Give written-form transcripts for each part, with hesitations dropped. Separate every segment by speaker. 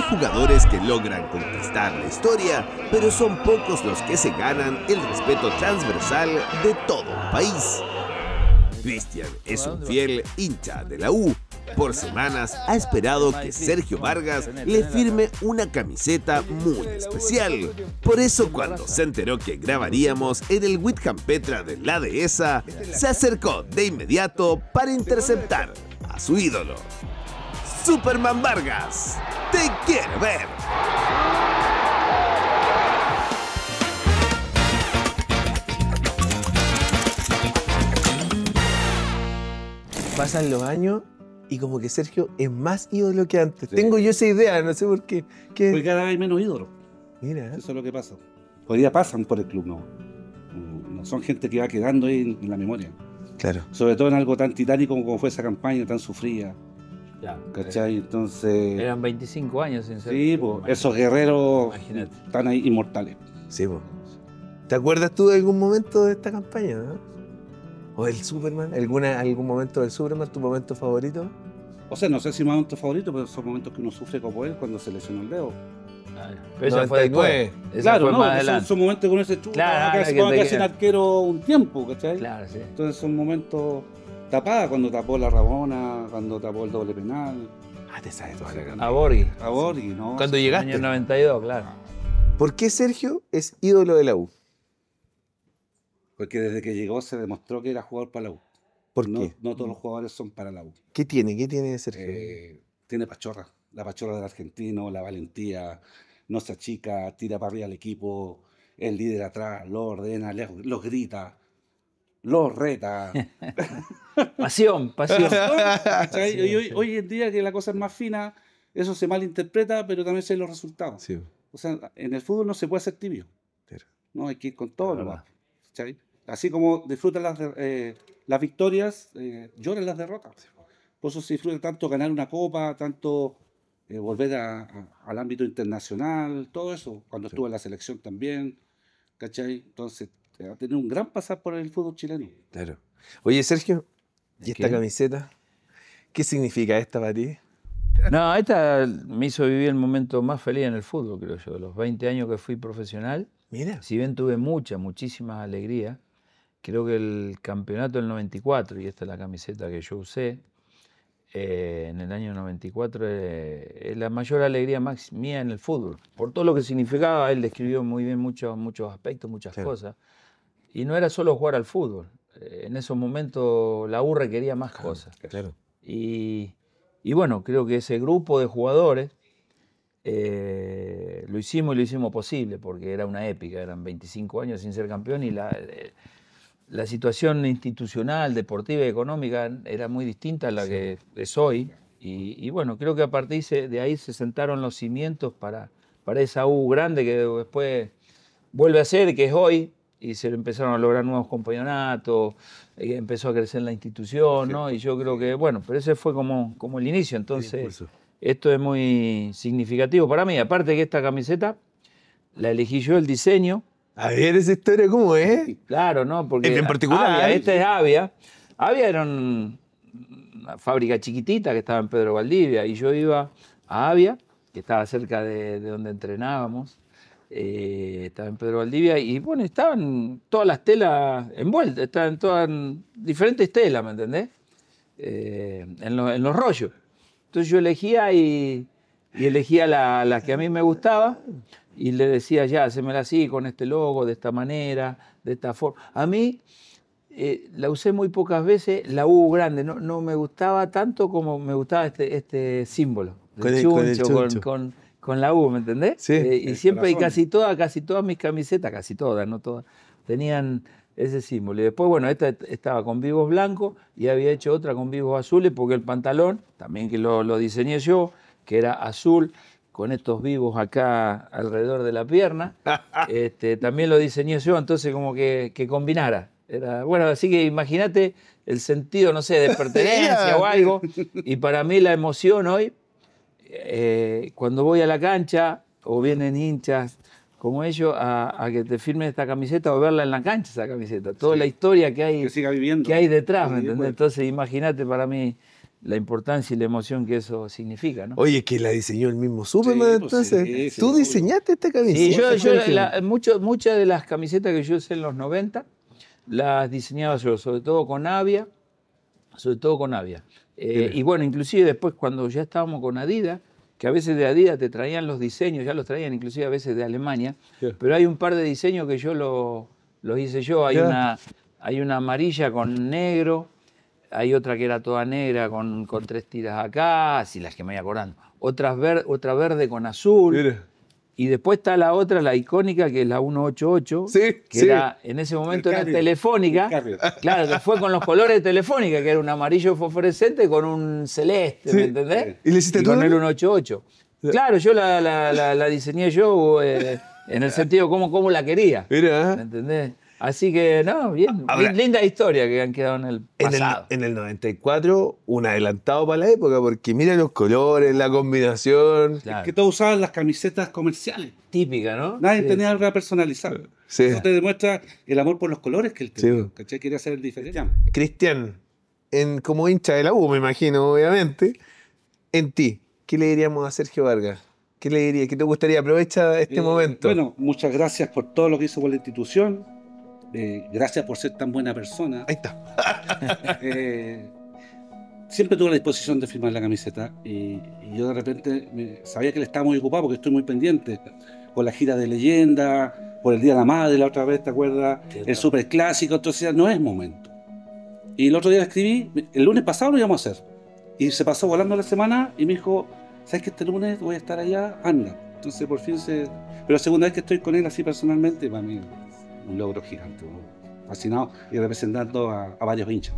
Speaker 1: jugadores que logran conquistar la historia, pero son pocos los que se ganan el respeto transversal de todo un país. Cristian es un fiel hincha de la U. Por semanas ha esperado que Sergio Vargas le firme una camiseta muy especial. Por eso, cuando se enteró que grabaríamos en el Whitham Petra de la Dehesa, se acercó de inmediato para interceptar a su ídolo. Superman Vargas, te quiero ver.
Speaker 2: Pasan los años y como que Sergio es más ídolo que antes. Sí. Tengo yo esa idea, no sé por qué.
Speaker 3: Porque cada vez hay menos ídolos.
Speaker 2: Mira.
Speaker 3: Eso es lo que pasa. Hoy día pasan por el club, no son gente que va quedando ahí en la memoria.
Speaker 2: Claro.
Speaker 3: Sobre todo en algo tan titánico como fue esa campaña, tan sufrida.
Speaker 4: Ya,
Speaker 3: ¿Cachai? Entonces...
Speaker 4: Eran 25 años sin ser...
Speaker 3: Sí, pues, esos guerreros están ahí inmortales.
Speaker 2: Sí, pues. ¿Te acuerdas tú de algún momento de esta campaña, no? ¿O del Superman? ¿Algún momento del Superman, tu momento favorito?
Speaker 3: O sea, no sé si momento favorito, pero son momentos que uno sufre como él cuando se lesionó el dedo.
Speaker 4: Pero eso fue después.
Speaker 3: Claro,
Speaker 4: fue
Speaker 3: no,
Speaker 4: más adelante.
Speaker 3: Son momentos que uno se chuta,
Speaker 4: claro,
Speaker 3: que hace un arquero un tiempo, ¿cachai?
Speaker 4: Claro, sí.
Speaker 3: Entonces son momentos tapadas, cuando tapó la Rabona, cuando tapó el doble penal.
Speaker 2: Ah, te sabes toda la campaña.
Speaker 4: A Borghi.
Speaker 3: A Borghi, ¿no?
Speaker 2: Cuando llegaste.
Speaker 4: En el 92, claro.
Speaker 2: ¿Por qué Sergio es ídolo de la U?
Speaker 3: Porque desde que llegó se demostró que era jugador para la U.
Speaker 2: ¿Por qué?
Speaker 3: No todos los jugadores son para la U.
Speaker 2: ¿Qué tiene? ¿Qué tiene Sergio?
Speaker 3: Tiene pachorra. La pachorra del argentino, la valentía, no se achica, tira para arriba al equipo, el líder atrás, lo ordena, los grita, los reta.
Speaker 4: Pasión.
Speaker 3: Hoy en día que la cosa es más fina, eso se malinterpreta, pero también se ven los resultados.
Speaker 2: Sí.
Speaker 3: O sea, en el fútbol no se puede ser tibio.
Speaker 2: Pero...
Speaker 3: No, hay que ir con todo nomás. Así como disfrutan las victorias, lloran las derrotas. Por eso se disfruta tanto ganar una copa, tanto volver al ámbito internacional, todo eso. Cuando estuve en la selección también, ¿cachai? Entonces, va a tener un gran pasar por el fútbol chileno.
Speaker 2: Claro. Oye, Sergio, ¿y esta camiseta? ¿Qué significa esta para ti?
Speaker 4: No, esta me hizo vivir el momento más feliz en el fútbol, creo yo. Los 20 años que fui profesional,
Speaker 2: mira,
Speaker 4: si bien tuve muchísimas alegrías, creo que el campeonato del 94, y esta es la camiseta que yo usé, en el año 94, es la mayor alegría mía en el fútbol. Por todo lo que significaba, él describió muy bien muchos aspectos, muchas cosas. Y no era solo jugar al fútbol. En esos momentos la U requería más cosas.
Speaker 2: Claro.
Speaker 4: Y bueno, creo que ese grupo de jugadores lo hicimos posible, porque era una épica, eran 25 años sin ser campeón y la situación institucional, deportiva y económica era muy distinta a la que es hoy. Y bueno, creo que a partir de ahí se sentaron los cimientos para esa U grande que después vuelve a ser, que es hoy, y se empezaron a lograr nuevos campeonatos, empezó a crecer la institución, ¿no? Y yo creo que, bueno, pero ese fue como el inicio, entonces esto es muy significativo para mí. Aparte que esta camiseta la elegí yo, el diseño.
Speaker 2: A ver, esa historia, ¿cómo es?
Speaker 4: Claro, ¿no? Porque
Speaker 2: es bien particular.
Speaker 4: Esta es Avia. Avia era una fábrica chiquitita que estaba en Pedro Valdivia, y yo iba a Avia, que estaba cerca de donde entrenábamos. Estaba en Pedro Valdivia y bueno, estaban todas las telas envueltas, estaban todas diferentes telas, ¿me entendés? En los rollos. Entonces yo elegía y elegía la que a mí me gustaba y le decía, ya, hacémela así, con este logo, de esta manera, de esta forma. A mí la usé muy pocas veces, la U grande, no me gustaba tanto como me gustaba este símbolo. Con la U, ¿me entendés?
Speaker 2: Sí.
Speaker 4: Y siempre, y casi todas mis camisetas, casi todas, no todas, tenían ese símbolo. Y después, bueno, esta estaba con vivos blancos y había hecho otra con vivos azules, porque el pantalón, también que lo diseñé yo, que era azul, con estos vivos acá alrededor de la pierna, también lo diseñé yo, entonces como que combinara. Bueno, así que imagínate el sentido, no sé, de pertenencia o algo, y para mí la emoción hoy, cuando voy a la cancha o vienen hinchas como ellos a que te firmen esta camiseta o verla en la cancha, esa camiseta, toda la historia que hay,
Speaker 3: que siga viviendo,
Speaker 4: que hay detrás, ¿me entendés? Entonces imagínate para mí la importancia y la emoción que eso significa, ¿no?
Speaker 2: Oye, que la diseñó el mismo Superman,
Speaker 3: pues
Speaker 2: entonces.
Speaker 3: sí, sí,
Speaker 2: ¿Tú
Speaker 3: obvio.
Speaker 2: diseñaste esta camisa?
Speaker 4: Sí,
Speaker 2: Sergio?
Speaker 4: muchas de las camisetas que yo usé en los 90 las diseñaba yo, sobre todo con Avia. Y bueno, inclusive después cuando ya estábamos con Adidas, que a veces de Adidas te traían los diseños, ya los traían inclusive a veces de Alemania,
Speaker 2: Ya.
Speaker 4: pero hay un par de diseños que yo los hice yo.
Speaker 2: Ya.
Speaker 4: Hay una amarilla con negro, hay otra que era toda negra con 3 tiras acá, así las que me voy acordando. Otra verde con azul.
Speaker 2: Mira.
Speaker 4: Y después está la otra, la icónica, que es la 188,
Speaker 2: Sí,
Speaker 4: que
Speaker 2: sí.
Speaker 4: era, en ese momento
Speaker 3: El
Speaker 4: era
Speaker 3: Carrier.
Speaker 4: Telefónica.
Speaker 3: El Carrier.
Speaker 4: Claro, que fue con los colores de Telefónica, que era un amarillo fosforescente con un celeste,
Speaker 2: Sí.
Speaker 4: ¿me entendés?
Speaker 2: ¿Y le hiciste tú
Speaker 4: con el
Speaker 2: también?
Speaker 4: 188. Claro, yo la diseñé yo en el sentido cómo la quería.
Speaker 2: Mira.
Speaker 4: ¿Me entendés? Así que, no, bien.
Speaker 2: Ahora-
Speaker 4: Linda historia que han quedado en el pasado.
Speaker 2: En el 94, un adelantado para la época, porque mira los colores, la combinación.
Speaker 4: Claro.
Speaker 3: Que todos usaban las camisetas comerciales.
Speaker 4: Típica, ¿no?
Speaker 3: Nadie
Speaker 4: Sí.
Speaker 3: tenía algo personalizado.
Speaker 2: Sí.
Speaker 3: Eso te demuestra el amor por los colores que él tenía.
Speaker 2: Sí.
Speaker 3: ¿Cachai? Quería hacer el diferente.
Speaker 2: Cristian, como hincha de la U, me imagino, obviamente, en ti, ¿qué le diríamos a Sergio Vargas? ¿Qué le diría? ¿Qué te gustaría? Aprovecha este momento.
Speaker 3: Bueno, muchas gracias por todo lo que hizo por la institución. Gracias por ser tan buena persona.
Speaker 2: Ahí está.
Speaker 3: Siempre tuve la disposición de firmar la camiseta y yo de repente sabía que él estaba muy ocupado porque estoy muy pendiente con la gira de leyenda, por el Día de la Madre la otra vez, ¿te acuerdas?
Speaker 4: Sí,
Speaker 3: El
Speaker 4: claro.
Speaker 3: super clásico, entonces ya no es momento. Y el otro día le escribí, el lunes pasado lo íbamos a hacer. Y se pasó volando la semana y me dijo, ¿sabes que este lunes voy a estar allá? Anda. Entonces por fin Pero la segunda vez que estoy con él así personalmente, para mí un logro gigante, ¿no? Fascinado y representando a varios hinchas.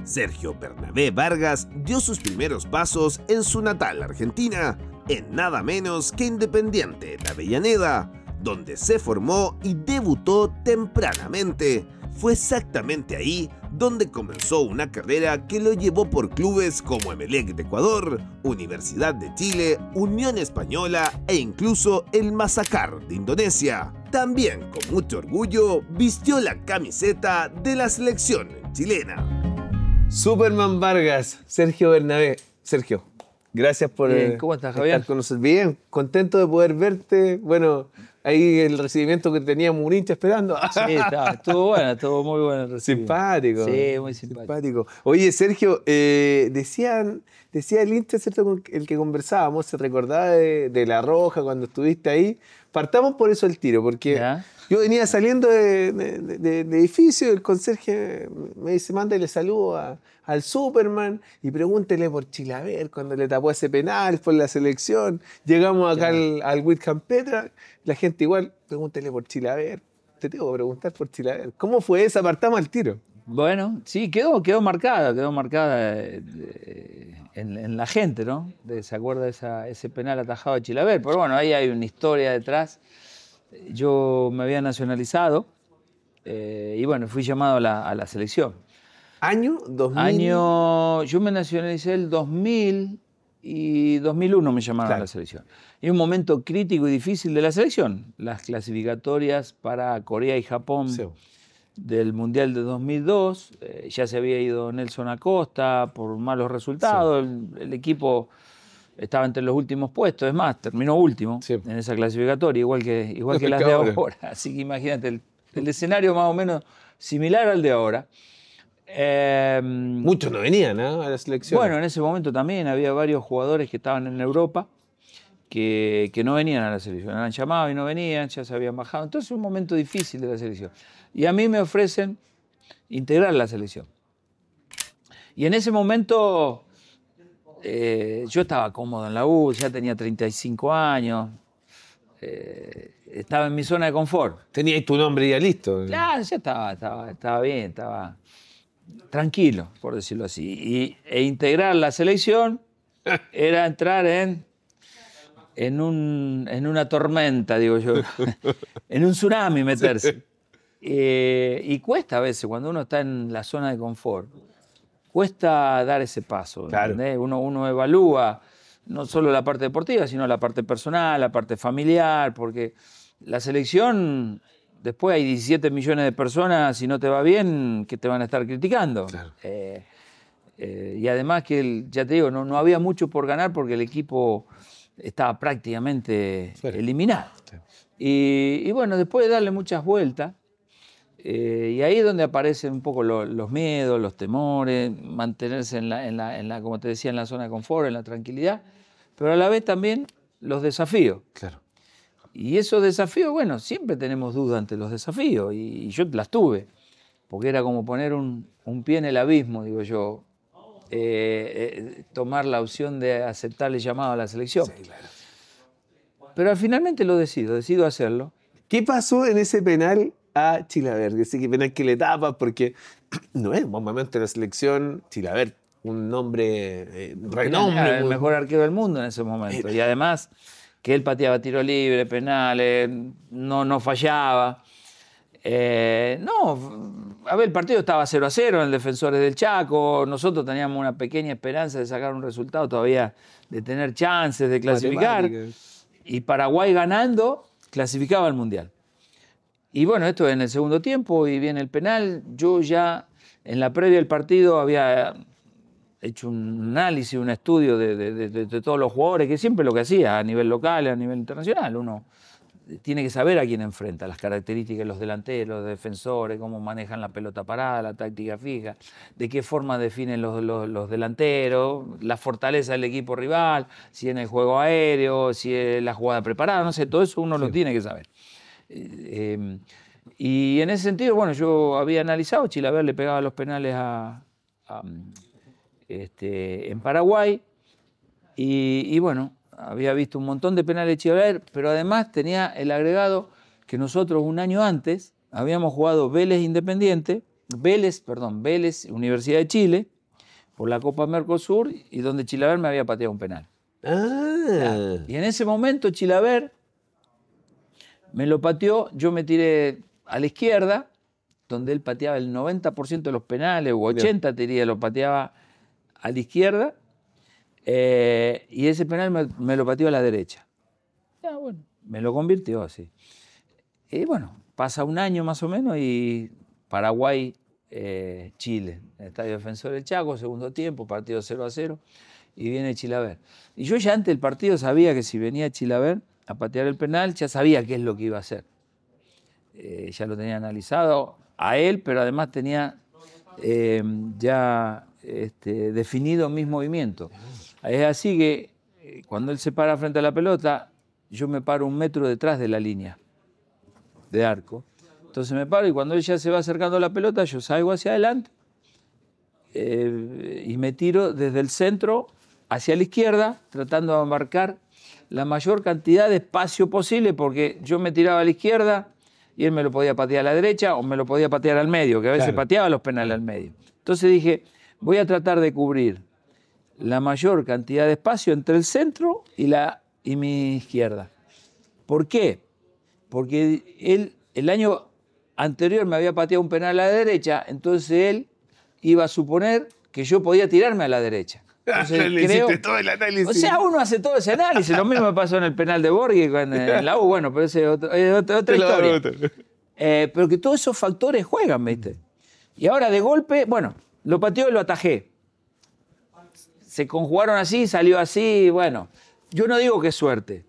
Speaker 1: Sergio Bernabé Vargas dio sus primeros pasos en su natal Argentina, en nada menos que Independiente de Avellaneda, donde se formó y debutó tempranamente. Fue exactamente ahí donde comenzó una carrera que lo llevó por clubes como Emelec de Ecuador, Universidad de Chile, Unión Española e incluso el Mazacar de Indonesia. También con mucho orgullo vistió la camiseta de la selección chilena.
Speaker 2: Superman Vargas, Sergio Bernabé. Sergio, gracias por
Speaker 4: Bien, ¿cómo estás, Javier?
Speaker 2: estar con nosotros. Bien, contento de poder verte. Bueno, ahí el recibimiento que teníamos un hincha esperando.
Speaker 4: Sí, estuvo muy bueno el recibido.
Speaker 2: Simpático.
Speaker 4: Sí, muy simpático.
Speaker 2: Oye, Sergio, decía el hincha, ¿cierto? Con el que conversábamos, se recordaba de La Roja cuando estuviste ahí. Partamos por eso el tiro, porque
Speaker 4: Ya.
Speaker 2: yo venía saliendo de edificio, el conserje me dice, mándale saludo al Superman y pregúntele por Chilaver cuando le tapó ese penal por la selección. Llegamos acá al Whitcamp Petra, la gente igual, pregúntele por Chilaver. Te tengo que preguntar por Chilaver. ¿Cómo fue esa? Partamos al tiro.
Speaker 4: Bueno, sí, quedó marcada en la gente, ¿no? Se acuerda de ese penal atajado de Chilaver, pero bueno, ahí hay una historia detrás. Yo me había nacionalizado y bueno, fui llamado a la selección.
Speaker 2: ¿Año? 2000.
Speaker 4: Yo me nacionalicé el 2000 y 2001 me llamaron a
Speaker 2: Claro.
Speaker 4: la selección. Y un momento crítico y difícil de la selección, las clasificatorias para Corea y Japón.
Speaker 2: Sí.
Speaker 4: Del Mundial de 2002, ya se había ido Nelson Acosta por malos resultados, el equipo estaba entre los últimos puestos, es más, terminó último
Speaker 2: Sí.
Speaker 4: en esa clasificatoria, igual que las
Speaker 2: que
Speaker 4: de
Speaker 2: ahora.
Speaker 4: ahora. Así que imagínate, el escenario más o menos similar al de ahora.
Speaker 2: Muchos no venían, ¿no? A la selección.
Speaker 4: Bueno, en ese momento también había varios jugadores que estaban en Europa que no venían a la selección. Eran llamados y no venían, ya se habían bajado. Entonces un momento difícil de la selección. Y a mí me ofrecen integrar la selección. Y en ese momento yo estaba cómodo en la U, ya tenía 35 años, estaba en mi zona de confort.
Speaker 2: Tenías tu nombre ya listo.
Speaker 4: Claro, ya estaba bien, estaba tranquilo, por decirlo así. E integrar la selección era entrar en una tormenta, digo yo, en un tsunami meterse. Y cuesta a veces, cuando uno está en la zona de confort, cuesta dar ese paso.
Speaker 2: Claro.
Speaker 4: ¿Entendés? Uno evalúa no solo la parte deportiva, sino la parte personal, la parte familiar, porque la selección, después hay 17 millones de personas, si no te va bien, que te van a estar criticando.
Speaker 2: Claro.
Speaker 4: Y además que, ya te digo, no había mucho por ganar porque el equipo estaba prácticamente eliminado. Sí. Y bueno, después de darle muchas vueltas, y ahí es donde aparecen un poco los miedos, los temores, mantenerse como te decía, en la zona de confort, en la tranquilidad, pero a la vez también los desafíos.
Speaker 2: Claro.
Speaker 4: Y esos desafíos, bueno, siempre tenemos dudas ante los desafíos, y yo las tuve, porque era como poner un pie en el abismo, digo yo, tomar la opción de aceptar el llamado a la selección.
Speaker 2: Sí, claro.
Speaker 4: Pero finalmente lo decido hacerlo.
Speaker 2: ¿Qué pasó en ese penal a Chilavert? Ese penal que le tapa, porque no es un buen momento de la selección. Chilavert, un nombre, renombre.
Speaker 4: Era el mejor arquero del mundo en ese momento. Y además que él pateaba tiro libre, penales, no fallaba. A ver, el partido estaba 0-0 en el Defensores del Chaco. Nosotros teníamos una pequeña esperanza de sacar un resultado todavía, de tener chances de clasificar. Y Paraguay ganando, clasificaba al Mundial. Y bueno, esto en el segundo tiempo y viene el penal. Yo ya en la previa del partido había hecho un análisis, un estudio de todos los jugadores, que siempre lo que hacía a nivel local, a nivel internacional. Uno tiene que saber a quién enfrenta, las características de los delanteros, los defensores, cómo manejan la pelota parada, la táctica fija, de qué forma definen los delanteros, la fortaleza del equipo rival, si en el juego aéreo, si es la jugada preparada, no sé, todo eso uno lo tiene que saber. Y en ese sentido, bueno, yo había analizado, Chilavert le pegaba los penales en Paraguay, y bueno, había visto un montón de penales de Chilavert, pero además tenía el agregado que nosotros un año antes habíamos jugado Vélez Universidad de Chile, por la Copa Mercosur, y donde Chilavert me había pateado un penal.
Speaker 2: Ah.
Speaker 4: Y en ese momento Chilavert me lo pateó, yo me tiré a la izquierda, donde él pateaba el 90% de los penales, o 80 te diría, lo pateaba a la izquierda, y ese penal me lo pateó a la derecha. Ya, bueno, me lo convirtió así. Y bueno, pasa un año más o menos y Paraguay, Chile, en el Estadio Defensor del Chaco, segundo tiempo, partido 0-0, y viene Chilavert. Y yo ya antes del partido sabía que si venía Chilavert a patear el penal, ya sabía qué es lo que iba a hacer. Ya lo tenía analizado a él, pero además tenía ya definido mis movimientos. Es así que cuando él se para frente a la pelota, yo me paro 1 metro detrás de la línea de arco. Entonces me paro y cuando él ya se va acercando a la pelota, yo salgo hacia adelante y me tiro desde el centro hacia la izquierda, tratando de abarcar la mayor cantidad de espacio posible, porque yo me tiraba a la izquierda y él me lo podía patear a la derecha o me lo podía patear al medio, que a veces pateaba los penales al medio. Entonces dije, voy a tratar de cubrir la mayor cantidad de espacio entre el centro y mi izquierda. ¿Por qué? Porque él el año anterior me había pateado un penal a la derecha, entonces él iba a suponer que yo podía tirarme a la derecha. Entonces,
Speaker 2: hiciste todo el análisis.
Speaker 4: O sea, uno hace todo ese análisis. Lo mismo me pasó en el penal de Borghi en la U, bueno, pero esa es otra historia. Pero que todos esos factores juegan, ¿viste? Y ahora de golpe, bueno, lo pateó y lo atajé. Se conjugaron así, salió así, bueno. Yo no digo que es suerte.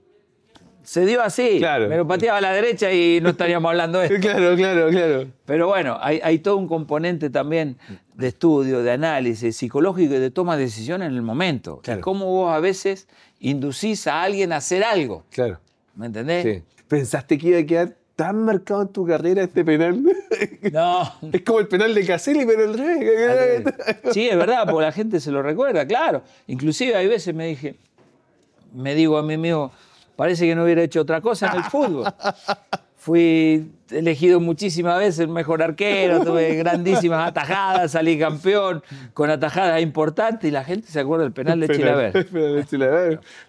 Speaker 4: Se dio así, claro. Me lo pateaba a la derecha y no estaríamos hablando de esto.
Speaker 2: Claro.
Speaker 4: Pero bueno, hay todo un componente también de estudio, de análisis psicológico y de toma de decisiones en el momento. Claro. Y cómo vos a veces inducís a alguien a hacer algo. Claro. ¿Me entendés?
Speaker 2: Sí. ¿Pensaste que iba a quedar tan marcado en tu carrera este penal?
Speaker 4: No.
Speaker 2: Es como el penal de Caselli, pero al revés.
Speaker 4: Sí, es verdad, porque la gente se lo recuerda, claro. Inclusive hay veces me digo a mí mismo, parece que no hubiera hecho otra cosa en el fútbol. Fui elegido muchísimas veces el mejor arquero, tuve grandísimas atajadas, salí campeón con atajadas importantes y la gente se acuerda del penal de Chilavert.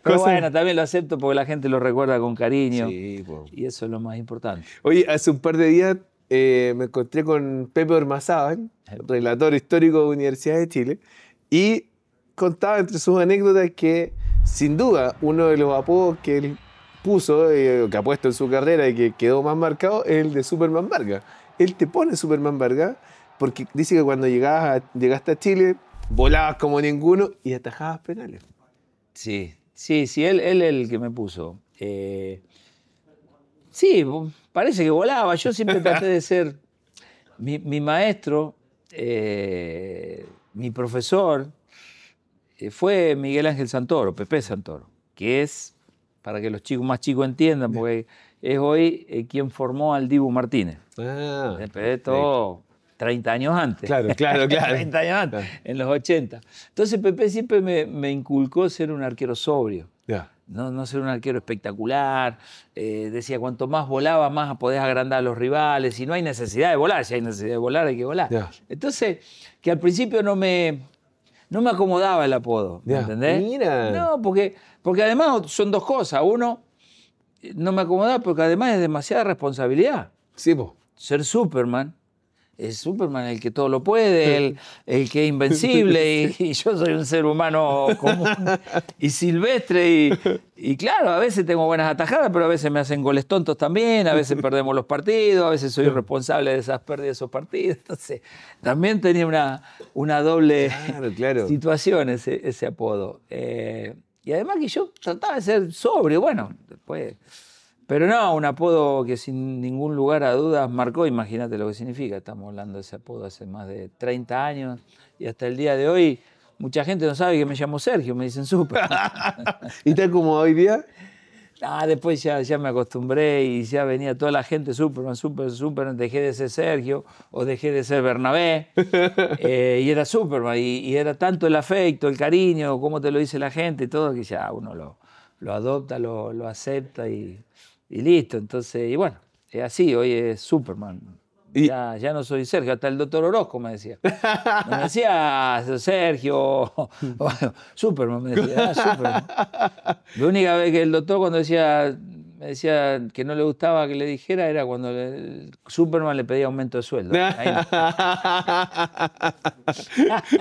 Speaker 4: Pero bueno, también lo acepto porque la gente lo recuerda con cariño. Sí, y eso es lo más importante.
Speaker 2: Oye, hace un par de días me encontré con Pepe Ormazábal, relator histórico de Universidad de Chile, y contaba entre sus anécdotas que sin duda uno de los apodos que él puso, que ha puesto en su carrera y que quedó más marcado, es el de Superman Vargas. Él te pone Superman Vargas porque dice que cuando llegaste a Chile volabas como ninguno y atajabas penales.
Speaker 4: Sí, él es el que me puso. Sí, parece que volaba. Yo siempre traté de ser mi maestro, mi profesor, fue Miguel Ángel Santoro, Pepe Santoro, que es, para que los chicos más chicos entiendan, porque es hoy quien formó al Dibu Martínez. Pepe todo 30 años antes.
Speaker 2: Claro.
Speaker 4: 30 años antes, en los 80. Entonces Pepe siempre me inculcó ser un arquero sobrio. No ser un arquero espectacular. Decía, cuanto más volaba, más podés agrandar a los rivales. Y no hay necesidad de volar. Si hay necesidad de volar, hay que volar. Entonces, que al principio no me acomodaba el apodo. ¿Me entendés?
Speaker 2: Mira.
Speaker 4: No, porque además son dos cosas. Uno, no me acomodaba porque además es demasiada responsabilidad.
Speaker 2: Sí, po.
Speaker 4: Ser Superman. Es Superman el que todo lo puede, el que es invencible, y yo soy un ser humano común y silvestre. Y claro, a veces tengo buenas atajadas, pero a veces me hacen goles tontos también, a veces perdemos los partidos, a veces soy responsable de esas pérdidas de esos partidos. Entonces, también tenía una doble situación ese apodo. Y además que yo trataba de ser sobrio, bueno, después... Pero no, un apodo que sin ningún lugar a dudas marcó, imagínate lo que significa. Estamos hablando de ese apodo hace más de 30 años y hasta el día de hoy mucha gente no sabe que me llamo Sergio, me dicen Super.
Speaker 2: ¿Y tal como hoy día?
Speaker 4: Después ya me acostumbré y ya venía toda la gente Superman, dejé de ser Sergio o dejé de ser Bernabé y era Superman y era tanto el afecto, el cariño, cómo te lo dice la gente y todo, que ya uno lo adopta, lo acepta y listo. Entonces, y bueno, es así, hoy es Superman. Ya no soy Sergio, hasta el doctor Orozco me decía. No me decía Sergio, Superman me decía, Superman. La única vez que el doctor cuando me decía que no le gustaba que le dijera era cuando Superman le pedía aumento de sueldo. Ahí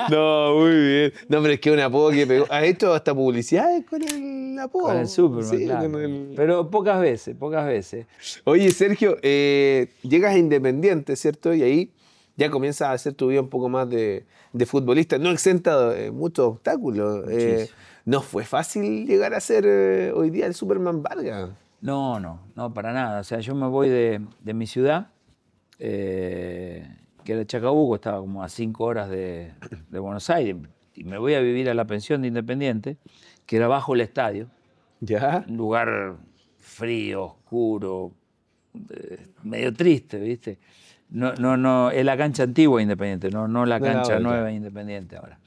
Speaker 2: no, muy bien. No, pero es que un apodo que pegó. ¿Has hecho hasta publicidades con el apodo?
Speaker 4: Con el Superman,
Speaker 2: sí,
Speaker 4: claro. Pero pocas veces.
Speaker 2: Oye, Sergio, llegas a Independiente, ¿cierto? Y ahí ya comienzas a hacer tu vida un poco más de futbolista, no exenta de muchos obstáculos. ¿No fue fácil llegar a ser hoy día el Superman Vargas?
Speaker 4: No, para nada. O sea, yo me voy de mi ciudad, que era Chacabuco, estaba como a 5 horas de Buenos Aires, y me voy a vivir a la pensión de Independiente, que era bajo el estadio.
Speaker 2: ¿Ya?
Speaker 4: Un lugar frío, oscuro, medio triste, ¿viste? No, es la cancha antigua Independiente, no la cancha nueva Independiente ahora.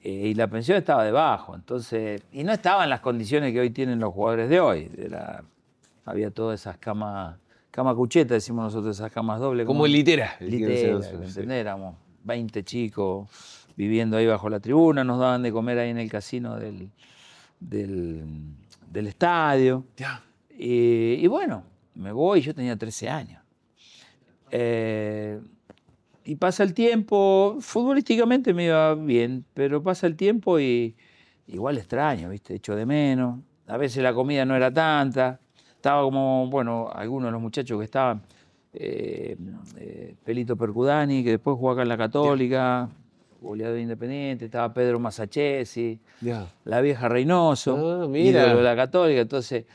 Speaker 4: Y la pensión estaba debajo, entonces, y no estaban las condiciones que hoy tienen los jugadores de hoy. Había todas esas cama cucheta, decimos nosotros, esas camas dobles.
Speaker 2: Como litera.
Speaker 4: ¿Entendés? Éramos 20 chicos viviendo ahí bajo la tribuna, nos daban de comer ahí en el casino del estadio.
Speaker 2: Ya.
Speaker 4: Y bueno, me voy, yo tenía 13 años. Y pasa el tiempo, futbolísticamente me iba bien, pero pasa el tiempo y igual extraño, ¿viste? Echo de menos. A veces la comida no era tanta. Estaba como, bueno, algunos de los muchachos que estaban, Pelito Percudani, que después jugó acá en la Católica, goleador Independiente, estaba Pedro Masachesi, la vieja Reynoso, ídolo de la Católica. Entonces,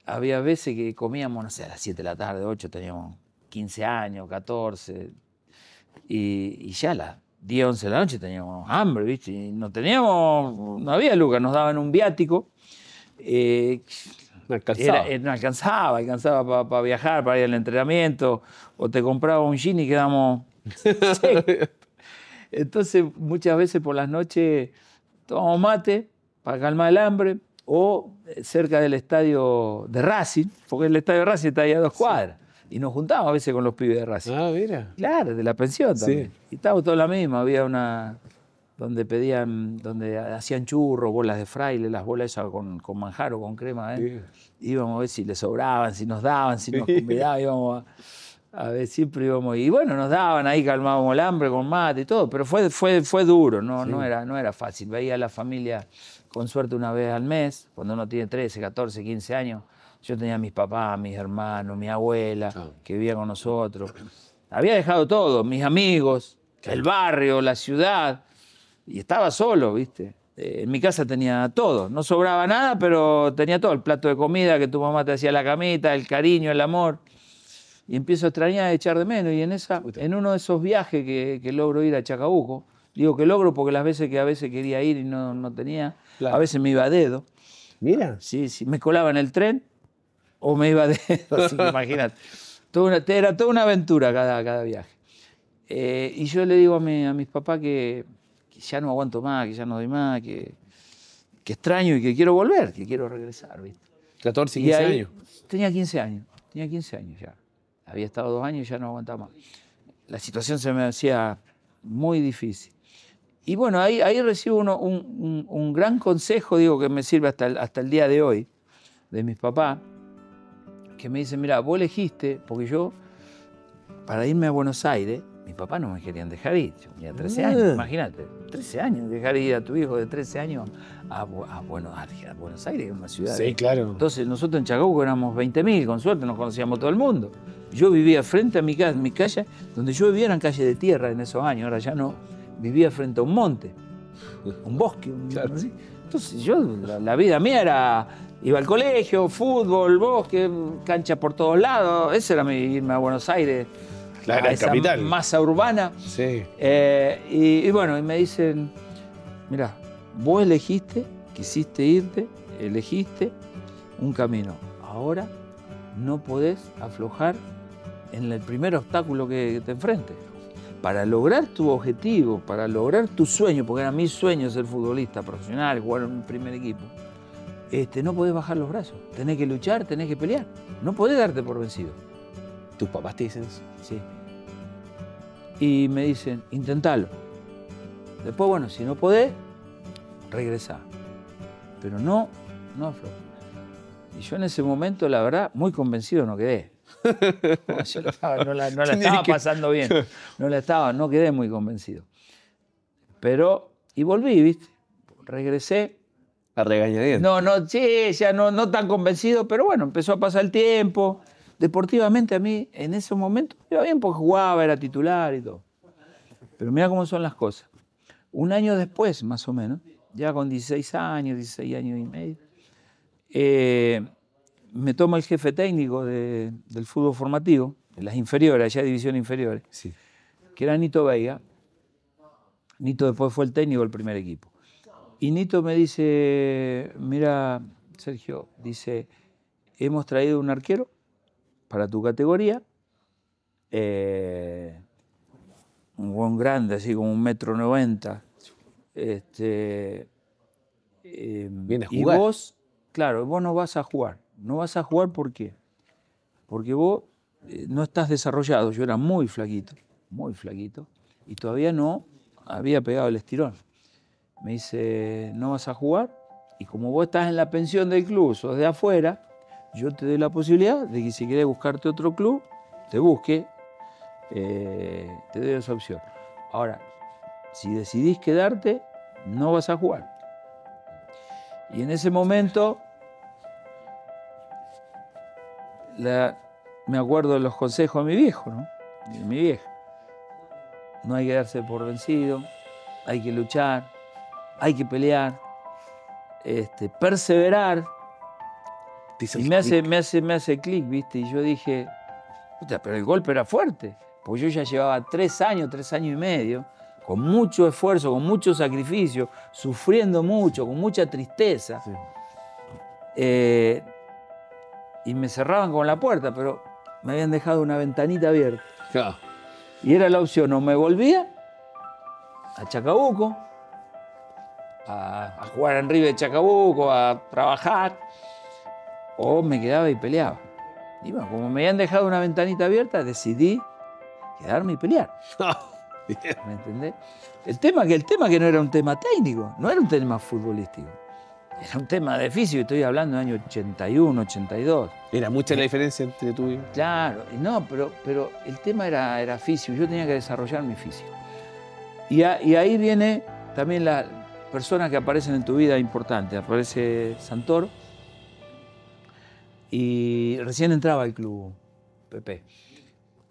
Speaker 4: había veces que comíamos, no sé, a las 7 de la tarde, 8, teníamos 15 años, 14, y ya a las 10, 11 de la noche teníamos hambre, ¿viste? Y no había lucas, nos daban un viático.
Speaker 2: No alcanzaba.
Speaker 4: No alcanzaba para viajar, para ir al entrenamiento, o te compraba un gin y quedamos secos. Entonces, muchas veces por las noches tomamos mate para calmar el hambre, o cerca del estadio de Racing, porque el estadio de Racing está ahí a 2 cuadras. Y nos juntábamos a veces con los pibes de Racing.
Speaker 2: Ah, mira.
Speaker 4: Claro, de la pensión también. Sí. Y estábamos todos la misma, había una donde hacían churros, bolas de fraile, las bolas esas con manjar o con crema, ¿eh? Sí. Íbamos a ver si les sobraban, si nos daban, si nos convidaban, íbamos a ver, siempre íbamos. Y bueno, nos daban ahí, calmábamos el hambre con mate y todo, pero fue duro, no era fácil. Veía a la familia con suerte una vez al mes, cuando uno tiene 13, 14, 15 años. Yo tenía a mis papás, mis hermanos, mi abuela, que vivía con nosotros. Había dejado todo, mis amigos, el barrio, la ciudad. Y estaba solo, ¿viste? En mi casa tenía todo. No sobraba nada, pero tenía todo. El plato de comida que tu mamá te hacía la camita, el cariño, el amor. Y empiezo a extrañar, a echar de menos. Y en uno de esos viajes que logro ir a Chacabuco, digo que logro porque las veces que a veces quería ir y no tenía,
Speaker 2: Claro.
Speaker 4: a veces me iba a dedo.
Speaker 2: Mira.
Speaker 4: Sí, me colaba en el tren o me iba a dedo, así que imagínate. Era toda una aventura cada viaje. Y yo le digo a mis papás que ya no aguanto más, que ya no doy más, que extraño y que quiero volver, que quiero regresar, ¿viste?
Speaker 2: 14,
Speaker 4: Y
Speaker 2: 15
Speaker 4: ahí
Speaker 2: años.
Speaker 4: tenía 15 años ya. Había estado 2 años y ya no aguantaba más. La situación se me hacía muy difícil. Y bueno, ahí recibo un gran consejo, digo, que me sirve hasta el día de hoy, de mis papás, que me dicen, mira, vos elegiste, porque yo, para irme a Buenos Aires, mis papás no me querían dejar ir. Yo tenía 13 años, imagínate, 13 años, dejar ir a tu hijo de 13 años a Buenos Aires, que es una ciudad.
Speaker 2: Sí, claro.
Speaker 4: Entonces nosotros en Chacabuco éramos 20.000, con suerte nos conocíamos todo el mundo. Yo vivía frente a mi casa, donde yo vivía eran calles de tierra en esos años, ahora ya no, vivía frente a un monte, un bosque.
Speaker 2: Claro.
Speaker 4: ¿sí? Entonces yo, la vida mía era, iba al colegio, fútbol, bosque, cancha por todos lados, ese era irme a Buenos Aires,
Speaker 2: La
Speaker 4: a
Speaker 2: gran
Speaker 4: esa
Speaker 2: capital.
Speaker 4: masa urbana.
Speaker 2: Sí.
Speaker 4: Y bueno, y me dicen, mira, vos elegiste, quisiste irte, elegiste un camino. Ahora no podés aflojar en el primer obstáculo que te enfrentes. Para lograr tu objetivo, para lograr tu sueño, porque era mi sueño ser futbolista profesional, jugar en un primer equipo, no podés bajar los brazos. Tenés que luchar, tenés que pelear. No podés darte por vencido.
Speaker 2: ¿Tus papás te dicen eso?
Speaker 4: Sí. Y me dicen, intentalo. Después, bueno, si no podés, regresá. Pero no aflojes. Y yo en ese momento, la verdad, muy convencido no quedé. Yo no la estaba pasando bien. No quedé muy convencido. Pero, y volví, ¿viste? Regresé.
Speaker 2: A regañadientes.
Speaker 4: Sí, ya no tan convencido, pero bueno, empezó a pasar el tiempo. Deportivamente a mí, en ese momento, iba bien porque jugaba, era titular y todo. Pero mira cómo son las cosas. Un año después, más o menos, ya con 16 años y medio, me toma el jefe técnico del fútbol formativo, de las inferiores, allá división inferiores,
Speaker 2: Sí.
Speaker 4: que era Nito Veiga. Nito después fue el técnico del primer equipo. Y Nito me dice, mira, Sergio, dice, hemos traído un arquero para tu categoría, un buen grande, así como 1,90 m.
Speaker 2: Viene a
Speaker 4: Y
Speaker 2: jugar.
Speaker 4: vos, claro, vos no vas a jugar. No vas a jugar, ¿por qué? Porque vos no estás desarrollado. Yo era muy flaquito, y todavía no había pegado el estirón. Me dice, no vas a jugar, y como vos estás en la pensión del club, sos de afuera, yo te doy la posibilidad de que si querés buscarte otro club, te busque, te doy esa opción. Ahora, si decidís quedarte, no vas a jugar. Y en ese momento, me acuerdo de los consejos de mi viejo, ¿no? De mi vieja. No hay que darse por vencido, hay que luchar, hay que pelear, perseverar. Y me hace clic, ¿viste? Y yo dije, puta, pero el golpe era fuerte, porque yo ya llevaba 3 años y medio, con mucho esfuerzo, con mucho sacrificio, sufriendo mucho, con mucha tristeza.
Speaker 2: Sí.
Speaker 4: Y me cerraban con la puerta, pero me habían dejado una ventanita abierta.
Speaker 2: Claro.
Speaker 4: Y era la opción, o me volvía a Chacabuco, a jugar en River de Chacabuco, a trabajar, o me quedaba y peleaba. Y bueno, como me habían dejado una ventanita abierta, decidí quedarme y pelear. ¿Me entendés? El tema que no era un tema técnico, no era un tema futbolístico. Era un tema de físico, estoy hablando del año 81, 82.
Speaker 2: Era mucha la diferencia entre tú y...
Speaker 4: Claro, no, pero el tema era físico, yo tenía que desarrollar mi físico. Y ahí viene también las personas que aparecen en tu vida importantes. Aparece Santoro y recién entraba al club, Pepe.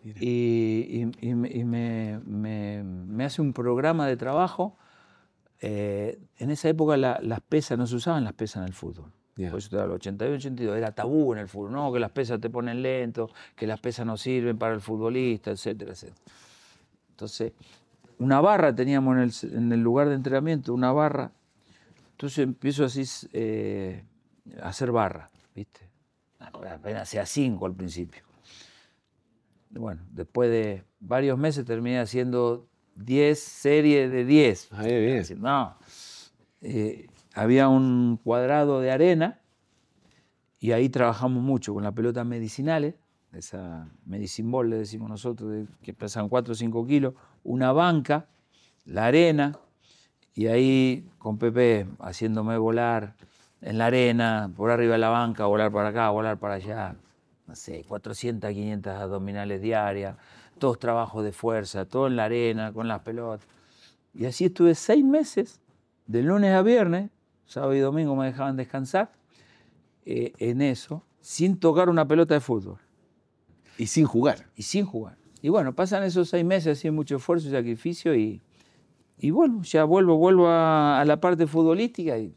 Speaker 4: Y me hace un programa de trabajo En esa época las pesas, no se usaban las pesas en el fútbol.
Speaker 2: Ya.
Speaker 4: Por eso te hablo, 81, 82, era tabú en el fútbol. No, que las pesas te ponen lento, que las pesas no sirven para el futbolista, etcétera, etcétera. Entonces, una barra teníamos en el lugar de entrenamiento, una barra. Entonces empiezo así a hacer barra, ¿viste? Apenas hacía 5 al principio. Bueno, después de varios meses terminé haciendo 10 series de 10.
Speaker 2: Ah, bien.
Speaker 4: No, había un cuadrado de arena y ahí trabajamos mucho con las pelotas medicinales, esa medicine ball le decimos nosotros, que pesan 4 o 5 kilos, una banca, la arena, y ahí con Pepe haciéndome volar en la arena, por arriba de la banca, volar para acá, volar para allá, no sé, 400, 500 abdominales diarias, todos trabajos de fuerza, todo en la arena, con las pelotas. Y así estuve 6 meses, de lunes a viernes, sábado y domingo me dejaban descansar, en eso, sin tocar una pelota de fútbol.
Speaker 2: Y sin jugar.
Speaker 4: Y sin jugar. Y bueno, pasan esos 6 meses, así mucho esfuerzo y sacrificio, y bueno, ya vuelvo a la parte futbolística, y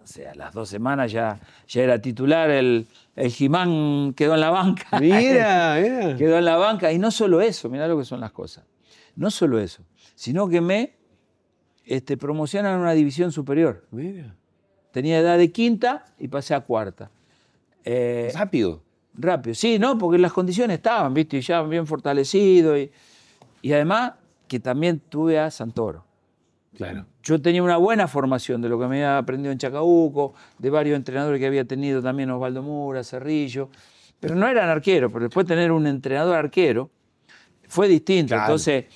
Speaker 4: o sea, a las 2 semanas ya era titular, el Jimán quedó en la banca.
Speaker 2: Mira.
Speaker 4: Quedó en la banca, y no solo eso, mirá lo que son las cosas. No solo eso, sino que me promocionan a una división superior.
Speaker 2: Mira.
Speaker 4: Tenía edad de quinta y pasé a cuarta.
Speaker 2: Rápido.
Speaker 4: Rápido, sí, ¿no? Porque las condiciones estaban, ¿viste? Y ya bien fortalecido. Y además que también tuve a Santoro.
Speaker 2: Claro.
Speaker 4: Yo tenía una buena formación de lo que me había aprendido en Chacabuco, de varios entrenadores que había tenido también, Osvaldo Mura, Cerrillo, pero no eran arqueros, pero después tener un entrenador arquero fue distinto.
Speaker 2: Claro.
Speaker 4: Entonces,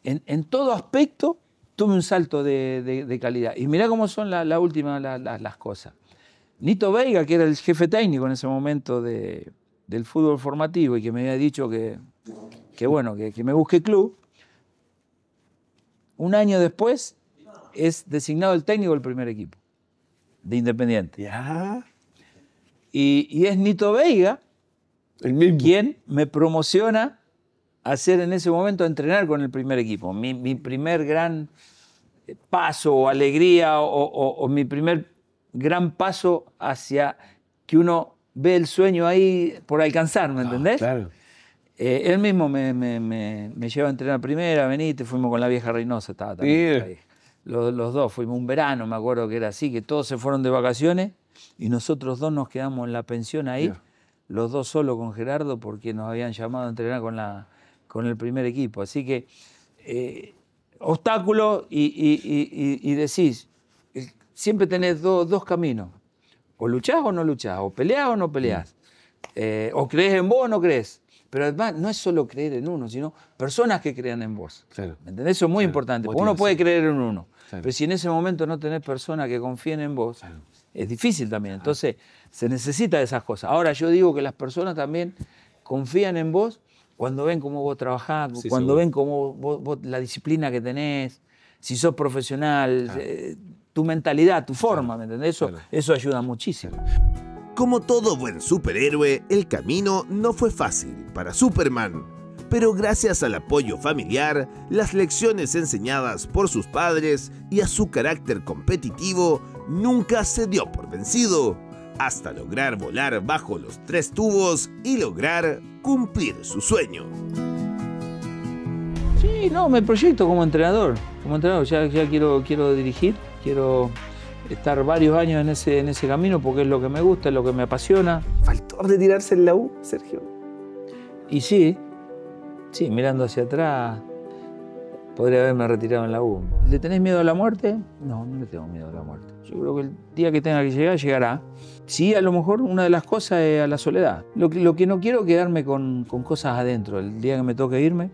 Speaker 4: en todo aspecto tuve un salto de calidad. Y mirá cómo son las cosas. Nito Veiga, que era el jefe técnico en ese momento del fútbol formativo y que me había dicho que me busque club, un año después es designado el técnico del primer equipo de Independiente.
Speaker 2: Ya.
Speaker 4: Y es Nito Veiga
Speaker 2: El mismo.
Speaker 4: quien me promociona a hacer en ese momento a entrenar con el primer equipo. Mi primer gran paso o alegría o mi primer gran paso hacia que uno ve el sueño ahí por alcanzar, ¿me entendés?
Speaker 2: Claro.
Speaker 4: Él mismo me lleva a entrenar primera, venite, fuimos con la vieja Reynosa, estaba también ahí. Los dos, fuimos un verano, me acuerdo que era así, que todos se fueron de vacaciones y nosotros dos nos quedamos en la pensión ahí, los dos solos con Gerardo, porque nos habían llamado a entrenar con el primer equipo. Así que obstáculos y decís, siempre tenés dos caminos, o luchás o no luchás, o peleás o no peleás, o crees en vos o no crees. Pero además no es solo creer en uno, sino personas que crean en vos.
Speaker 2: Claro.
Speaker 4: ¿Me entendés? Eso es muy importante, porque uno puede creer en uno,
Speaker 2: claro,
Speaker 4: pero si en ese momento no tenés personas que confíen en vos, es difícil también. Entonces se necesita de esas cosas. Ahora yo digo que las personas también confían en vos cuando ven cómo vos trabajás, cuando ven cómo vos la disciplina que tenés, si sos profesional, tu mentalidad, tu forma, ¿me entendés? Eso ayuda muchísimo.
Speaker 1: Como todo buen superhéroe, el camino no fue fácil para Superman, pero gracias al apoyo familiar, las lecciones enseñadas por sus padres y a su carácter competitivo, nunca se dio por vencido, hasta lograr volar bajo los 3 tubos y lograr cumplir su sueño.
Speaker 4: Sí, no, me proyecto como entrenador. Ya quiero dirigir, quiero estar varios años en ese camino porque es lo que me gusta, es lo que me apasiona.
Speaker 2: ¿Faltó retirarse en la U, Sergio?
Speaker 4: Y sí, mirando hacia atrás, podría haberme retirado en la U. ¿Le tenés miedo a la muerte? No, no le tengo miedo a la muerte. Yo creo que el día que tenga que llegar, llegará. Sí, a lo mejor una de las cosas es a la soledad. Lo que no quiero es quedarme con cosas adentro. El día que me toque irme,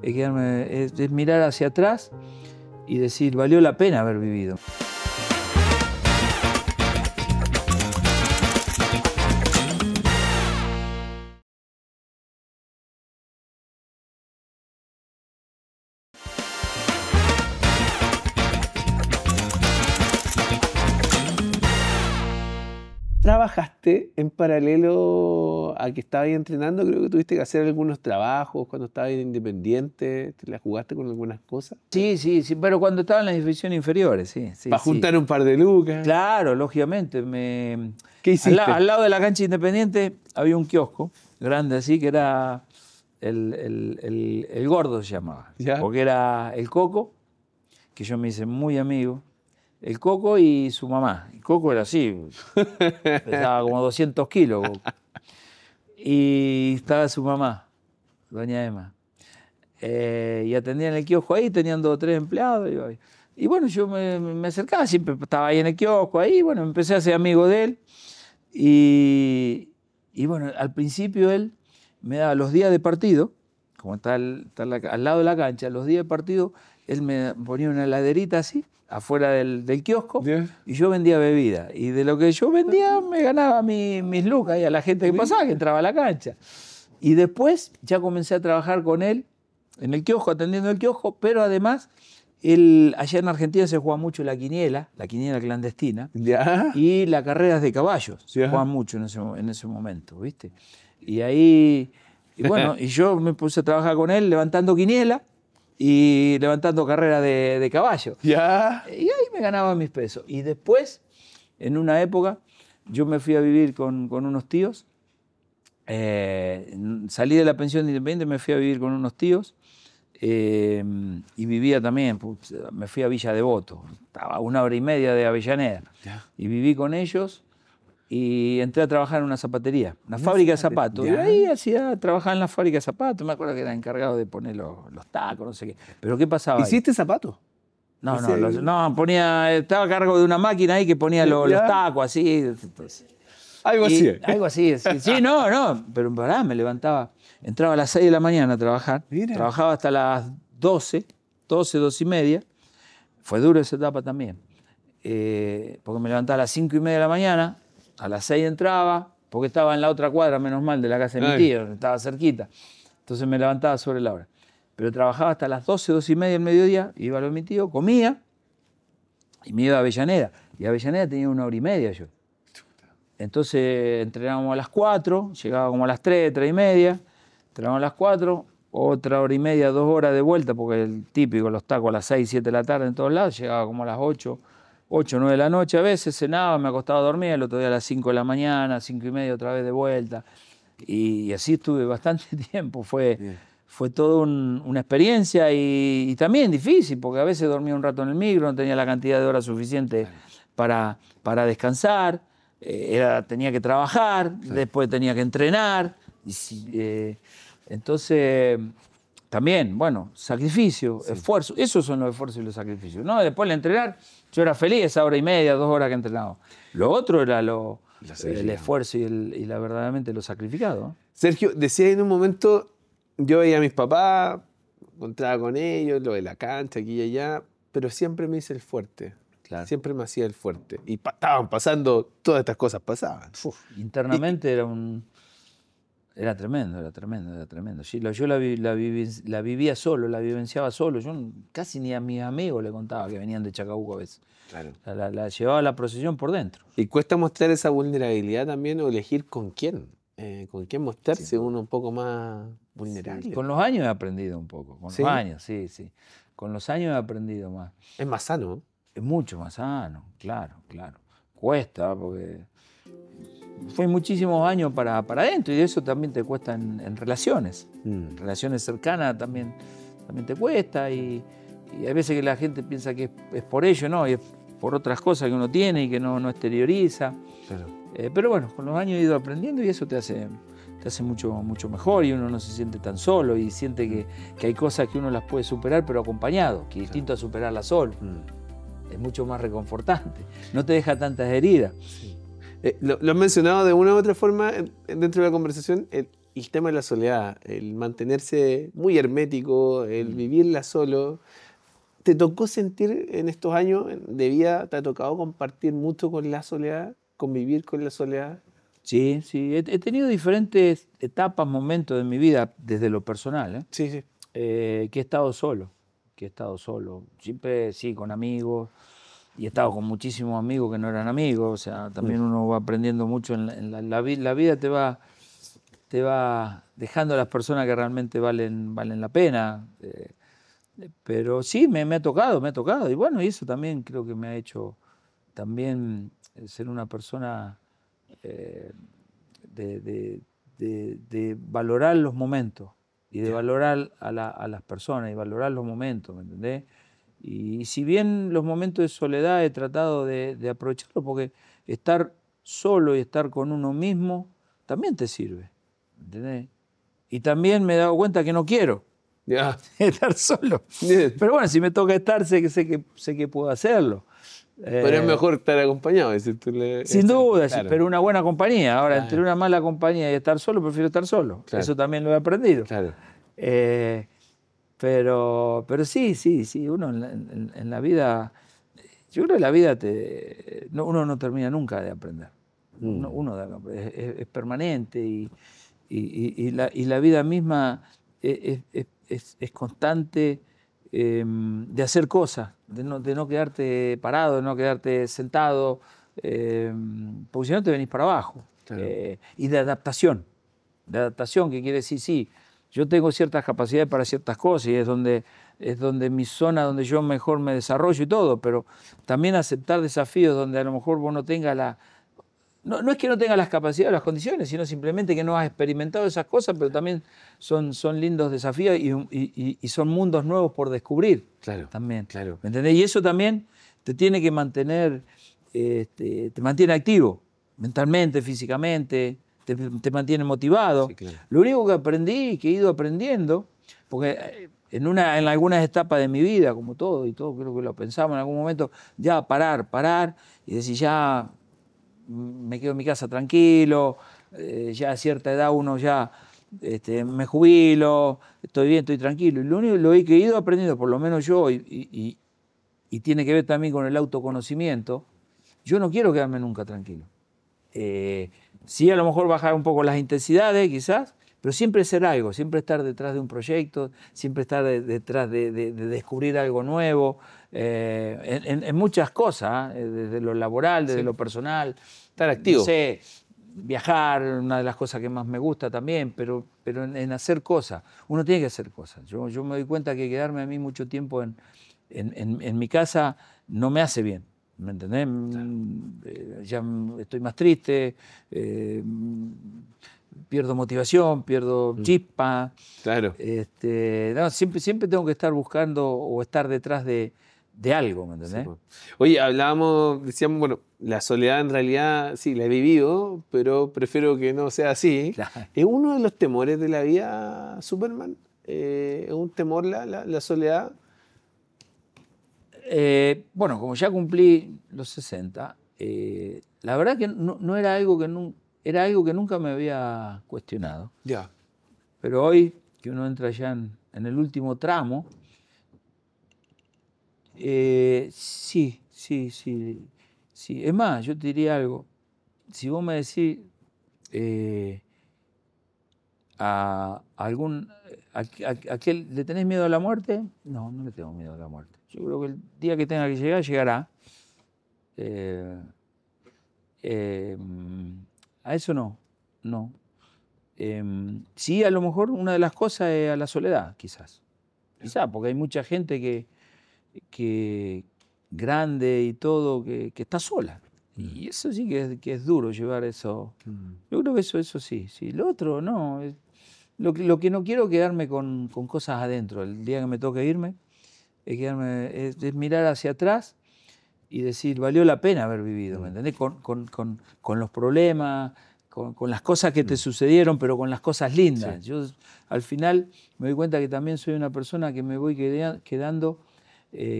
Speaker 4: es mirar hacia atrás y decir, valió la pena haber vivido.
Speaker 2: trabajaste en paralelo a que estabas ahí entrenando. Creo que tuviste que hacer algunos trabajos cuando estabas ahí independiente. ¿Te la jugaste con algunas cosas?
Speaker 4: Sí, sí, sí, pero cuando estaba en las divisiones inferiores, sí. Sí,
Speaker 2: Para
Speaker 4: sí.
Speaker 2: juntar un par de lucas.
Speaker 4: Claro, lógicamente.
Speaker 2: ¿Qué hiciste?
Speaker 4: Al lado de la cancha Independiente había un kiosco grande así que era el Gordo se llamaba.
Speaker 2: Ya.
Speaker 4: Porque era el Coco, que yo me hice muy amigo, el Coco y su mamá. El Coco era así, pesaba como 200 kilos. Y estaba su mamá, doña Emma. Y atendían el kiosco ahí, tenían 2 o 3 empleados. Y bueno, yo me acercaba, siempre estaba ahí en el kiosco, ahí, bueno, empecé a ser amigo de él. Y bueno, al principio él me daba los días de partido, como está al lado de la cancha, los días de partido, él me ponía una heladerita así, afuera del kiosco,
Speaker 2: Yeah.
Speaker 4: y yo vendía bebida. Y de lo que yo vendía me ganaba mis lucas y a la gente que pasaba, que entraba a la cancha. Y después ya comencé a trabajar con él en el kiosco, atendiendo el kiosco, pero además, allá en Argentina se juega mucho la quiniela clandestina,
Speaker 2: ¿Ya?
Speaker 4: y las carreras de caballos. Se
Speaker 2: Ya.
Speaker 4: juegan mucho en ese momento, ¿viste? Y ahí, y bueno, y yo me puse a trabajar con él levantando quiniela y levantando carreras de caballo.
Speaker 2: ¿Ya?
Speaker 4: Y ahí me ganaba mis pesos. Y después, en una época, yo me fui a vivir con unos tíos. Salí de la pensión de Independiente, me fui a vivir con unos tíos. Y vivía también, me fui a Villa Devoto, estaba a 1 hora y media de Avellaneda.
Speaker 2: Ya.
Speaker 4: Y viví con ellos y entré a trabajar en una zapatería, una fábrica de zapatos.
Speaker 2: Ya.
Speaker 4: Y ahí trabajaba en la fábrica de zapatos, me acuerdo que era encargado de poner los tacos, no sé qué. Pero ¿qué pasaba ahí?
Speaker 2: ¿Hiciste zapatos?
Speaker 4: No,
Speaker 2: ¿hiciste
Speaker 4: no, estaba a cargo de una máquina ahí que ponía los
Speaker 2: Ya.
Speaker 4: tacos así. Entonces,
Speaker 2: Algo
Speaker 4: y
Speaker 2: así.
Speaker 4: algo así. Sí, no, pero pará, me levantaba, entraba a las 6 de la mañana a trabajar,
Speaker 2: Mira.
Speaker 4: trabajaba hasta las 12 y media. Fue duro esa etapa también, porque me levantaba a las 5 y media de la mañana, a las 6 entraba, porque estaba en la otra cuadra, menos mal, de la casa de mi
Speaker 2: Ay.
Speaker 4: tío, estaba cerquita. Entonces me levantaba sobre la hora. Pero trabajaba hasta las 12 y media del mediodía, iba a lo de mi tío, comía y me iba a Avellaneda. Y a Avellaneda tenía 1 hora y media yo. Entonces entrenábamos a las 4, llegaba como a las 3, 3 y media, entrenábamos a las 4, otra hora y media, 2 horas de vuelta, porque el típico, los tacos a las 6, 7 de la tarde en todos lados, llegaba como a las 8, 9 de la noche a veces, cenaba, me acostaba a dormir, el otro día a las 5 de la mañana, 5 y media otra vez de vuelta. Y así estuve bastante tiempo, fue toda una experiencia y también difícil, porque a veces dormía un rato en el micro, no tenía la cantidad de horas suficiente para descansar. Tenía que trabajar, después tenía que entrenar. Entonces, también, bueno, sacrificio, esfuerzo. Esos son los esfuerzos y los sacrificios. ¿No? Después de entrenar, yo era feliz esa 1 hora y media, 2 horas que entrenaba. Lo otro era el esfuerzo y verdaderamente lo sacrificado.
Speaker 2: Sergio, decía en un momento, yo veía a mis papás, encontraba con ellos, lo de la cancha, aquí y allá, pero siempre me hice el fuerte.
Speaker 4: Claro.
Speaker 2: Siempre me hacía el fuerte. Y estaban pasando, todas estas cosas pasaban.
Speaker 4: Internamente era tremendo. Sí, yo la vivía solo, la vivenciaba solo. Yo casi ni a mis amigos le contaba que venían de Chacabuco a veces.
Speaker 2: Claro.
Speaker 4: La llevaba a la procesión por dentro.
Speaker 2: Y cuesta mostrar esa vulnerabilidad también o elegir con quién mostrarse uno un poco más vulnerable.
Speaker 4: Sí, con los años he aprendido un poco, con
Speaker 2: ¿Sí?
Speaker 4: los años, sí. Con los años he aprendido más.
Speaker 2: Es más sano, ¿no?
Speaker 4: Es mucho más sano, claro. Cuesta, porque fue muchísimos años para adentro y eso también te cuesta en relaciones. Relaciones cercanas también te cuesta y hay veces que la gente piensa que es por ello, ¿no? Y es por otras cosas que uno tiene y que no exterioriza.
Speaker 2: Claro.
Speaker 4: Pero bueno, con los años he ido aprendiendo y eso te hace mucho mejor y uno no se siente tan solo y siente que hay cosas que uno las puede superar pero acompañado, que es distinto a superarlas solo. Es mucho más reconfortante, no te deja tantas heridas.
Speaker 2: Sí. Lo has mencionado de una u otra forma dentro de la conversación, el tema de la soledad, el mantenerse muy hermético, el vivirla solo. ¿Te tocó sentir en estos años de vida, te ha tocado compartir mucho con la soledad, convivir con la soledad?
Speaker 4: Sí, he tenido diferentes etapas, momentos de mi vida, desde lo personal,
Speaker 2: Sí.
Speaker 4: que he estado solo, siempre sí, con amigos, y he estado con muchísimos amigos que no eran amigos, o sea, también uno va aprendiendo mucho la vida te va dejando a las personas que realmente valen la pena. Pero sí, me ha tocado. Y bueno, y eso también creo que me ha hecho también ser una persona de valorar los momentos y de valorar a las personas y valorar los momentos, ¿me entendés? Y si bien los momentos de soledad he tratado de aprovecharlo, porque estar solo y estar con uno mismo también te sirve, ¿entendés? Y también me he dado cuenta que no quiero
Speaker 2: Ya.
Speaker 4: estar solo.
Speaker 2: Bien.
Speaker 4: Pero bueno, si me toca estar, sé que puedo hacerlo.
Speaker 2: Pero es mejor estar acompañado. Es decir,
Speaker 4: Sin duda,
Speaker 2: claro.
Speaker 4: pero una buena compañía. Ahora,
Speaker 2: Claro.
Speaker 4: entre una mala compañía y estar solo, prefiero estar solo.
Speaker 2: Claro.
Speaker 4: Eso también lo he aprendido.
Speaker 2: Claro.
Speaker 4: Pero sí, uno en la vida, yo creo que la vida uno no termina nunca de aprender. Es permanente y la vida misma es constante de hacer cosas, de no quedarte parado, de no quedarte sentado, porque si no te venís para abajo.
Speaker 2: Claro.
Speaker 4: Y de adaptación, que quiere decir, sí, yo tengo ciertas capacidades para ciertas cosas y es donde mi zona, donde yo mejor me desarrollo y todo, pero también aceptar desafíos donde a lo mejor vos no tengas no es que no tengas las capacidades o las condiciones, sino simplemente que no has experimentado esas cosas, pero también son lindos desafíos y son mundos nuevos por descubrir.
Speaker 2: Claro,
Speaker 4: también.
Speaker 2: claro.
Speaker 4: ¿Me entendés? Y eso también te tiene que mantener, te mantiene activo, mentalmente, físicamente, te mantiene motivado.
Speaker 2: Sí, claro.
Speaker 4: Lo único que aprendí, que he ido aprendiendo, porque en algunas etapas de mi vida, como todo, y todo creo que lo pensamos en algún momento, ya parar y decir ya me quedo en mi casa tranquilo, ya a cierta edad uno ya me jubilo, estoy bien, estoy tranquilo. Y lo único que he ido aprendiendo, por lo menos yo, y tiene que ver también con el autoconocimiento, yo no quiero quedarme nunca tranquilo. Sí, a lo mejor bajar un poco las intensidades, quizás, pero siempre ser algo, siempre estar detrás de un proyecto, siempre estar detrás de descubrir algo nuevo, en muchas cosas, desde lo laboral, desde lo personal.
Speaker 2: Estar activo.
Speaker 4: No sé, viajar, una de las cosas que más me gusta también, pero en hacer cosas. Uno tiene que hacer cosas. Yo me doy cuenta que quedarme a mí mucho tiempo en mi casa no me hace bien. ¿Me entendés? Ya estoy más triste, pierdo motivación, pierdo chispa.
Speaker 2: Claro.
Speaker 4: No, siempre tengo que estar buscando o estar detrás de algo, ¿me entendés?
Speaker 2: Sí, pues. Oye, decíamos, bueno, la soledad en realidad sí la he vivido, pero prefiero que no sea así.
Speaker 4: Claro.
Speaker 2: ¿Es uno de los temores de la vida, Superman? ¿Es un temor la soledad?
Speaker 4: Bueno, como ya cumplí los 60, la verdad que no era algo era algo que nunca me había cuestionado.
Speaker 2: Ya.
Speaker 4: Pero hoy, que uno entra ya en el último tramo, sí. Es más, yo te diría algo. Si vos me decís a aquel, ¿le tenés miedo a la muerte? No le tengo miedo a la muerte. Yo creo que el día que tenga que llegar, llegará. A eso no. Sí, a lo mejor una de las cosas es a la soledad, quizás. Quizás, porque hay mucha gente que grande y todo, que está sola. Y eso sí que es duro llevar eso. Yo creo que eso sí. Lo otro, no. Lo que no quiero es quedarme con cosas adentro. El día que me toque irme, es mirar hacia atrás y decir, valió la pena haber vivido, ¿me entendés? Con los problemas, con las cosas que te sucedieron, pero con las cosas lindas. Sí. Yo al final me doy cuenta que también soy una persona que me voy quedando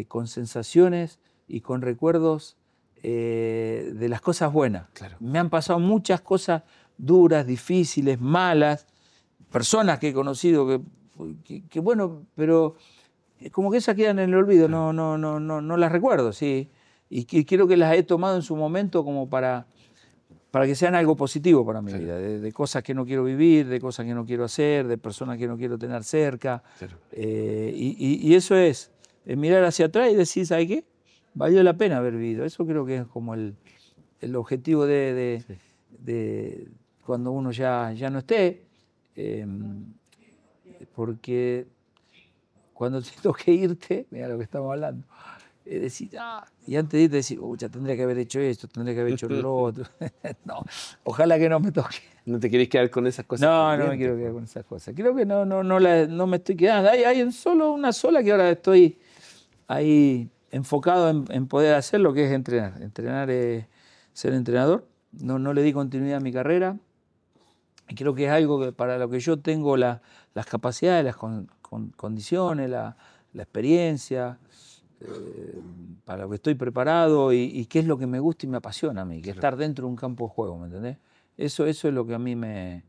Speaker 4: con sensaciones y con recuerdos de las cosas buenas.
Speaker 2: Claro.
Speaker 4: Me han pasado muchas cosas duras, difíciles, malas, personas que he conocido que bueno, pero como que esas quedan en el olvido, claro. No las recuerdo, sí. Y creo que las he tomado en su momento como para que sean algo positivo para mi claro. vida, de cosas que no quiero vivir, de cosas que no quiero hacer, de personas que no quiero tener cerca. Claro. Y eso es mirar hacia atrás y decir, ¿sabes qué? valió la pena haber vivido. Eso creo que es como el objetivo de cuando uno ya no esté, porque cuando te toque irte, mira lo que estamos hablando, decir, y antes de irte decir, ya tendría que haber hecho esto, tendría que haber hecho lo otro. No, ojalá que no me toque.
Speaker 2: ¿No te querés quedar con esas cosas?
Speaker 4: No me quiero quedar con esas cosas. Creo que no me estoy quedando. Hay una sola que ahora estoy ahí enfocado en poder hacer, lo que es entrenar. Entrenar es ser entrenador. No le di continuidad a mi carrera. Y creo que es algo que para lo que yo tengo las capacidades, las condiciones, la experiencia, para lo que estoy preparado y qué es lo que me gusta y me apasiona a mí, que estar dentro de un campo de juego, ¿me entendés? Eso es lo que a mí me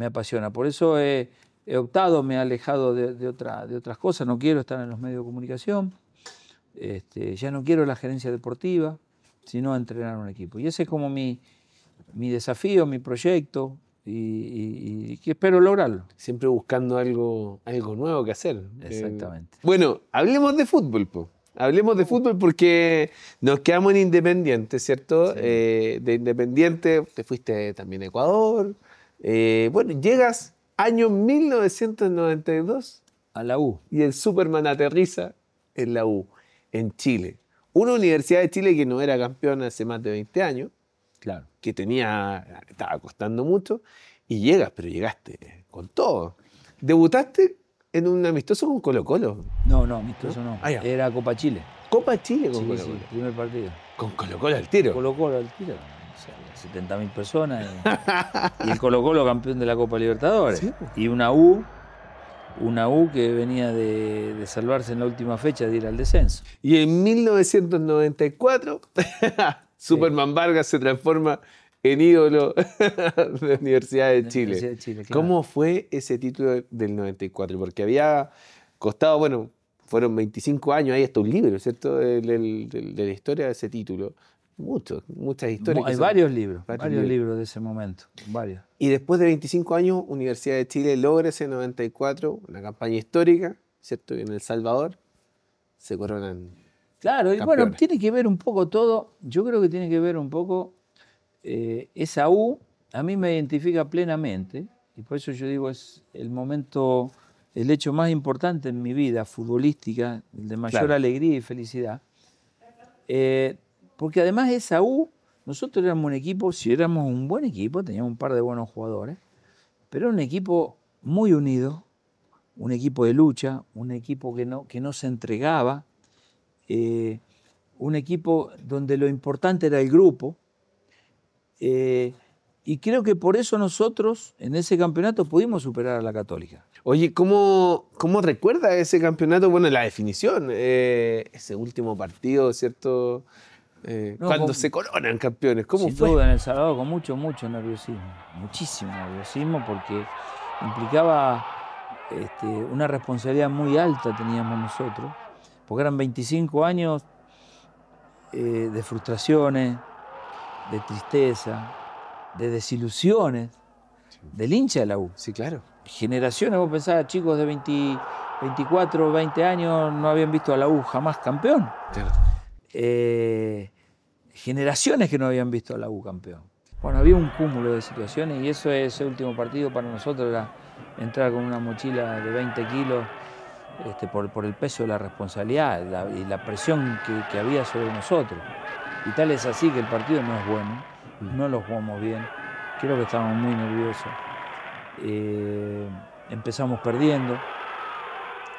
Speaker 4: apasiona. Por eso he optado, me he alejado de otras cosas. No quiero estar en los medios de comunicación. Ya no quiero la gerencia deportiva, sino entrenar un equipo. Y ese es como mi desafío, mi proyecto, y que espero lograrlo.
Speaker 2: Siempre buscando algo nuevo que hacer.
Speaker 4: Exactamente.
Speaker 2: Bueno, hablemos de fútbol, po. Hablemos de fútbol porque nos quedamos en Independiente, ¿cierto?
Speaker 4: Sí.
Speaker 2: De Independiente te fuiste también a Ecuador. Bueno, llegas año 1992
Speaker 4: A la U.
Speaker 2: y el Superman aterriza en la U, en Chile. Una universidad de Chile que no era campeona hace más de 20 años,
Speaker 4: Claro.
Speaker 2: que estaba costando mucho, y llegas, pero llegaste con todo. Debutaste en un amistoso con Colo-Colo.
Speaker 4: No, amistoso no.
Speaker 2: Ah, ya.
Speaker 4: Era Copa Chile.
Speaker 2: Copa Chile con
Speaker 4: Sí,
Speaker 2: Colo-Colo.
Speaker 4: primer partido.
Speaker 2: Con Colo-Colo al tiro.
Speaker 4: Colo-Colo al tiro. O sea, 70.000 personas. Y el Colo-Colo campeón de la Copa Libertadores.
Speaker 2: Sí.
Speaker 4: Y una U que venía de salvarse en la última fecha de ir al descenso.
Speaker 2: Y en 1994, Superman Vargas se transforma en ídolo de la Universidad de Chile.
Speaker 4: Universidad de Chile, claro.
Speaker 2: ¿Cómo fue ese título del 94? Porque había costado, bueno, fueron 25 años, ahí está un libro, ¿cierto? De la historia de ese título. Muchas historias.
Speaker 4: Hay varios libros de ese momento. Varios.
Speaker 2: Y después de 25 años, Universidad de Chile logra ese 94, una campaña histórica, ¿cierto? Y en El Salvador se coronan.
Speaker 4: Claro, y bueno,
Speaker 2: campeones.
Speaker 4: tiene que ver un poco todo. Yo creo que tiene que ver un poco esa U, a mí me identifica plenamente, y por eso yo digo, es el momento, el hecho más importante en mi vida futbolística, el de mayor alegría y felicidad. Porque además esa U, nosotros éramos un equipo, si éramos un buen equipo, teníamos un par de buenos jugadores, pero era un equipo muy unido, un equipo de lucha, un equipo que no se entregaba, un equipo donde lo importante era el grupo. Y creo que por eso nosotros en ese campeonato pudimos superar a la Católica.
Speaker 2: Oye, ¿cómo recuerda ese campeonato? Bueno, la definición, ese último partido, ¿cierto? Cuando se coronan campeones, ¿cómo
Speaker 4: Sin
Speaker 2: fue?
Speaker 4: duda, en El Salvador con mucho nerviosismo, muchísimo nerviosismo, porque implicaba una responsabilidad muy alta teníamos nosotros, porque eran 25 años de frustraciones, de tristeza, de desilusiones, del hincha de la U.
Speaker 2: Sí, claro.
Speaker 4: Generaciones, vos pensabas, chicos de 24, 20 años no habían visto a la U jamás campeón.
Speaker 2: Claro.
Speaker 4: Generaciones que no habían visto a la U campeón. Bueno, había un cúmulo de situaciones y ese último partido para nosotros era entrar con una mochila de 20 kilos por el peso de la responsabilidad y la presión que había sobre nosotros. Y tal es así que el partido no es bueno, no lo jugamos bien, creo que estábamos muy nerviosos. Empezamos perdiendo,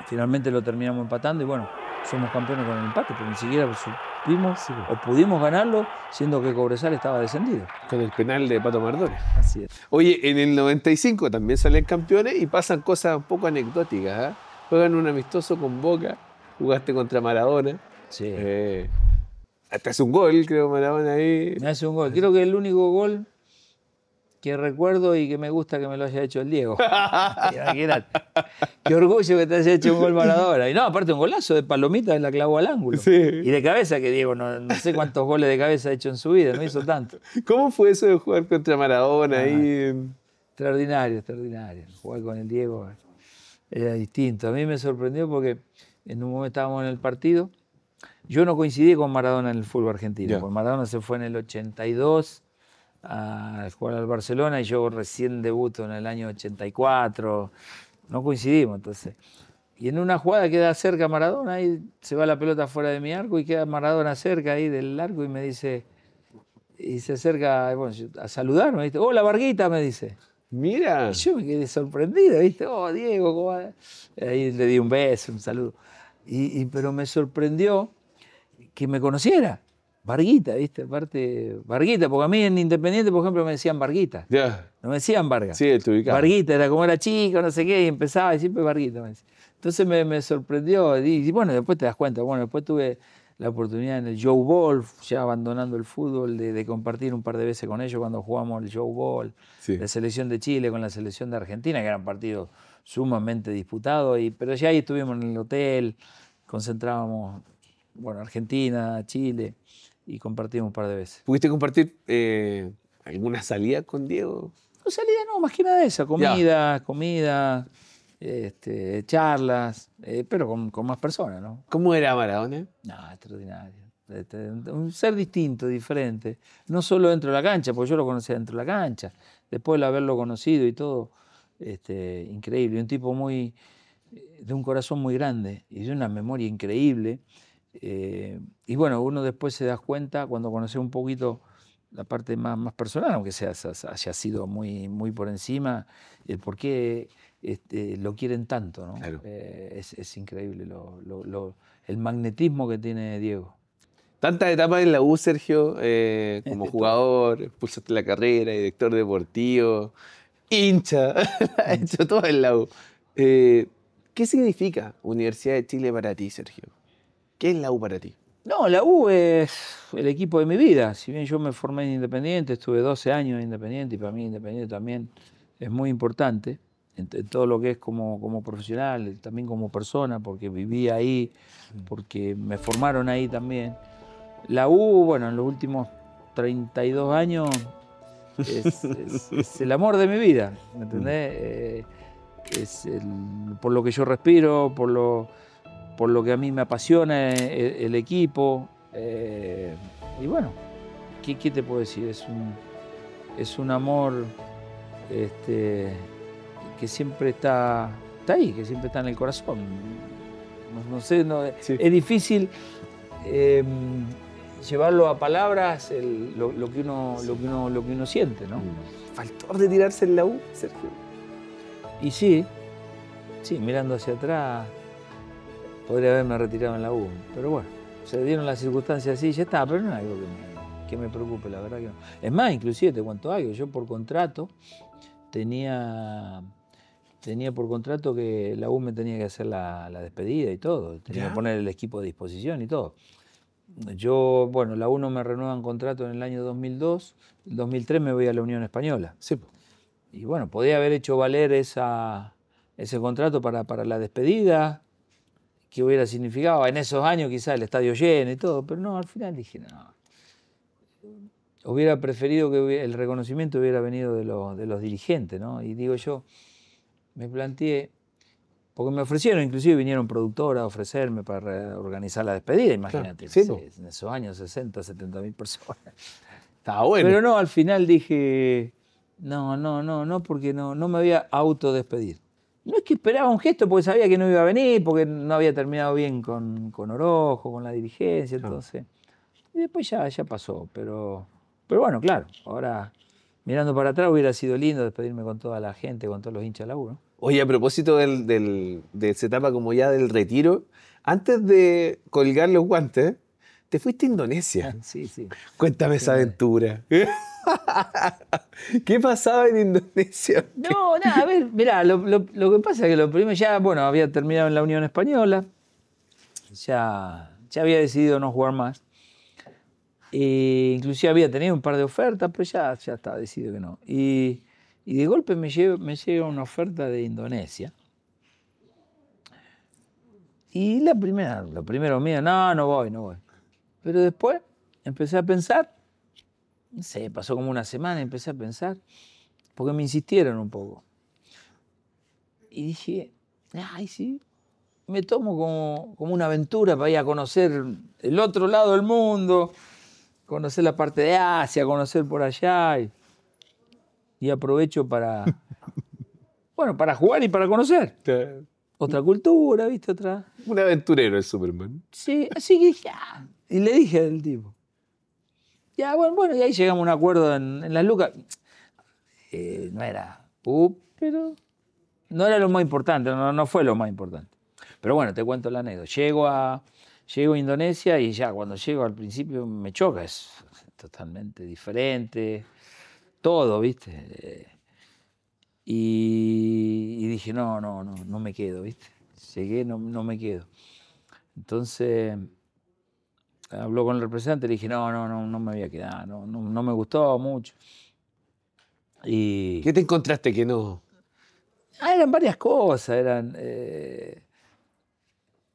Speaker 4: finalmente lo terminamos empatando y bueno, somos campeones con el empate, pero ni siquiera supimos o pudimos ganarlo, siendo que Cobresal estaba descendido.
Speaker 2: Con el penal de Pato Mardones.
Speaker 4: Así es.
Speaker 2: Oye, en el 95 también salen campeones y pasan cosas un poco anecdóticas. ¿Eh? Juegan un amistoso con Boca, jugaste contra Maradona.
Speaker 4: Sí.
Speaker 2: Hasta hace un gol, creo, Maradona ahí.
Speaker 4: Me hace un gol. Creo que el único gol que recuerdo y que me gusta que me lo haya hecho el Diego. Imagínate. Qué orgullo que te haya hecho un gol Maradona. Y no, aparte un golazo de palomita, la clavó al ángulo.
Speaker 2: Sí.
Speaker 4: Y de cabeza, que Diego no sé cuántos goles de cabeza ha hecho en su vida, no hizo tanto.
Speaker 2: ¿Cómo fue eso de jugar contra Maradona ahí?
Speaker 4: Extraordinario. Jugar con el Diego era distinto. A mí me sorprendió porque en un momento estábamos en el partido Yo no coincidí con Maradona en el fútbol argentino,
Speaker 2: Ya.
Speaker 4: porque Maradona se fue en el 82 a jugar al Barcelona y yo recién debuto en el año 84. No coincidimos, entonces. Y en una jugada queda cerca Maradona y se va la pelota fuera de mi arco y queda Maradona cerca ahí del arco y me dice, y se acerca bueno, a saludarme, ¿viste? Hola, Varguita, me dice.
Speaker 2: Mira.
Speaker 4: Y yo me quedé sorprendido, ¿viste? Oh, Diego, ¿cómo va? Ahí le di un beso, un saludo. Pero me sorprendió que me conociera. Varguita, ¿viste? Aparte, Varguita, porque a mí en Independiente, por ejemplo, me decían Varguita.
Speaker 2: Ya.
Speaker 4: No me decían Vargas.
Speaker 2: Sí, te ubicaba.
Speaker 4: Varguita, era como era chico, no sé qué, y empezaba y siempre Varguita. Me decía. Entonces me sorprendió. Y bueno, después te das cuenta. Bueno, después tuve la oportunidad en el Joe Ball, ya abandonando el fútbol, de compartir un par de veces con ellos cuando jugamos el Joe Ball,
Speaker 2: Sí.
Speaker 4: la selección de Chile con la selección de Argentina, que eran partidos sumamente disputados. Pero ya ahí estuvimos en el hotel, concentrábamos, bueno, Argentina, Chile, y compartimos un par de veces.
Speaker 2: ¿Pudiste compartir alguna salida con Diego?
Speaker 4: No salía, no, más que nada esa, comida, charlas, pero con más personas, ¿no?
Speaker 2: ¿Cómo era Maradona?
Speaker 4: No, extraordinario. Un ser distinto, diferente. No solo dentro de la cancha, porque yo lo conocía dentro de la cancha. Después de haberlo conocido y todo, increíble. Un tipo de un corazón muy grande y de una memoria increíble. Y bueno, uno después se da cuenta cuando conoce un poquito la parte más personal, aunque haya sido muy por encima, el por qué lo quieren tanto, ¿no?
Speaker 2: Claro.
Speaker 4: Es increíble el magnetismo que tiene Diego.
Speaker 2: Tantas etapas en la U, Sergio, como jugador, expulsaste la carrera, director deportivo, hincha, ha hecho todo en la U. ¿Qué significa Universidad de Chile para ti, Sergio? ¿Qué es la U para ti?
Speaker 4: No, la U es el equipo de mi vida. Si bien yo me formé en Independiente, estuve 12 años en Independiente y para mí Independiente también es muy importante en todo lo que es como profesional, también como persona, porque viví ahí, porque me formaron ahí también. La U, bueno, en los últimos 32 años es el amor de mi vida, ¿me entendés? Por lo que yo respiro, por lo que a mí me apasiona el equipo. Y bueno, ¿qué te puedo decir? Es un amor que siempre está ahí, que siempre está en el corazón. No sé,
Speaker 2: Sí.
Speaker 4: es difícil llevarlo a palabras lo que uno siente, ¿no?
Speaker 2: ¿Faltó retirarse en la U, Sergio?
Speaker 4: Y sí, mirando hacia atrás, podría haberme retirado en la U, pero bueno, se dieron las circunstancias así y ya está, pero no es algo que me preocupe, la verdad que no. Es más, inclusive te cuento algo, yo por contrato tenía por contrato que la U me tenía que hacer la despedida y todo, tenía
Speaker 2: ¿Ya?
Speaker 4: que poner el equipo a disposición y todo. Yo, bueno, la U no me renuevan contrato en el año 2002, el 2003 me voy a la Unión Española.
Speaker 2: Sí.
Speaker 4: Y bueno, podía haber hecho valer ese contrato para la despedida, que hubiera significado en esos años quizás el estadio lleno y todo, pero no, al final dije, no. Hubiera preferido que el reconocimiento hubiera venido de los dirigentes, ¿no? Y digo yo, me planteé, porque me ofrecieron, inclusive vinieron productoras a ofrecerme para organizar la despedida, imagínate,
Speaker 2: Claro, sí,
Speaker 4: en esos años 60, 70 mil personas.
Speaker 2: Estaba bueno.
Speaker 4: Pero no, al final dije, no, porque no me había autodespedido. No es que esperaba un gesto porque sabía que no iba a venir, porque no había terminado bien con Orojo, con la dirigencia, entonces. Y después ya pasó, pero bueno, claro, ahora mirando para atrás hubiera sido lindo despedirme con toda la gente, con todos los hinchas de la U, ¿no?
Speaker 2: Oye, a propósito de esa etapa como ya del retiro, antes de colgar los guantes, te fuiste a Indonesia.
Speaker 4: Sí.
Speaker 2: Cuéntame esa aventura. ¿Qué pasaba en Indonesia?
Speaker 4: No, nada, a ver, mirá, lo que pasa es que lo primero ya, bueno, había terminado en la Unión Española, ya había decidido no jugar más. Inclusive había tenido un par de ofertas, pero ya estaba decidido que no. Y de golpe me llega una oferta de Indonesia. Y lo primero mío, no voy. Pero después empecé a pensar, no sé, pasó como una semana, empecé a pensar, porque me insistieron un poco. Y dije, ay, sí, me tomo como una aventura para ir a conocer el otro lado del mundo, conocer la parte de Asia, conocer por allá. Y aprovecho para, bueno, para jugar y para conocer. Otra cultura, ¿viste? Otra...
Speaker 2: Un aventurero el Superman.
Speaker 4: Sí, así que ya. Y le dije al tipo. Ya, bueno, y ahí llegamos a un acuerdo en las lucas. No era pero no era lo más importante, no fue lo más importante. Pero bueno, te cuento la anécdota. Llego a Indonesia y ya cuando llego al principio me choca, es totalmente diferente, todo, ¿viste? Y dije, no me quedo, ¿viste? Llegué, no me quedo. Entonces habló con el representante y le dije, no me voy a quedar, no me gustó mucho. Y
Speaker 2: ¿Qué te encontraste que no?
Speaker 4: eran varias cosas, eran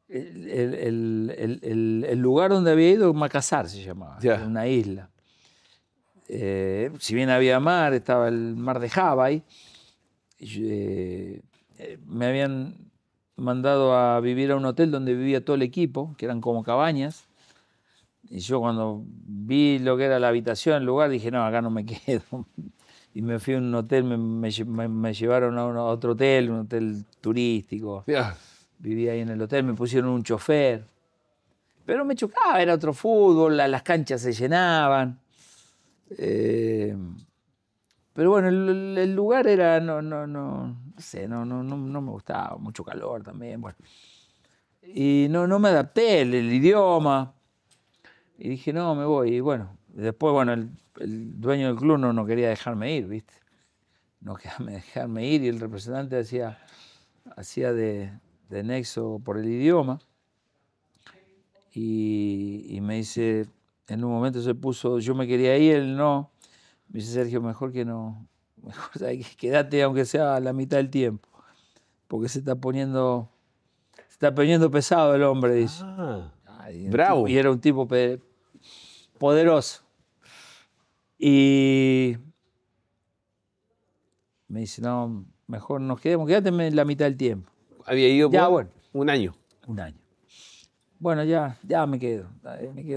Speaker 4: el lugar donde había ido, Makassar se llamaba, era una isla. Si bien había mar, estaba el mar de Java ahí. Me habían mandado a vivir a un hotel donde vivía todo el equipo, que eran como cabañas. Y yo cuando vi lo que era la habitación, el lugar, dije, no, acá no me quedo. Y me fui a un hotel, me llevaron a otro hotel, un hotel turístico. Viví ahí en el hotel, me pusieron un chofer. Pero me chocaba, era otro fútbol, las canchas se llenaban. Pero bueno, el lugar era, no sé, no me gustaba, mucho calor también, bueno. Y no me adapté, el idioma. Y dije, no, me voy. Y bueno, después, bueno, el dueño del club no quería dejarme ir, ¿viste? No quería dejarme ir y el representante hacía de nexo por el idioma. Y me dice, en un momento se puso, yo me quería ir, él no. Me dice, Sergio, mejor que no, mejor quédate aunque sea la mitad del tiempo, porque se está poniendo pesado el hombre, dice.
Speaker 2: Bravo.
Speaker 4: Y era un tipo poderoso. Y me dice, no, mejor nos quedemos, quédate la mitad del tiempo.
Speaker 2: Había ido
Speaker 4: ya,
Speaker 2: por
Speaker 4: bueno,
Speaker 2: un año.
Speaker 4: Un año. Bueno, ya me quedo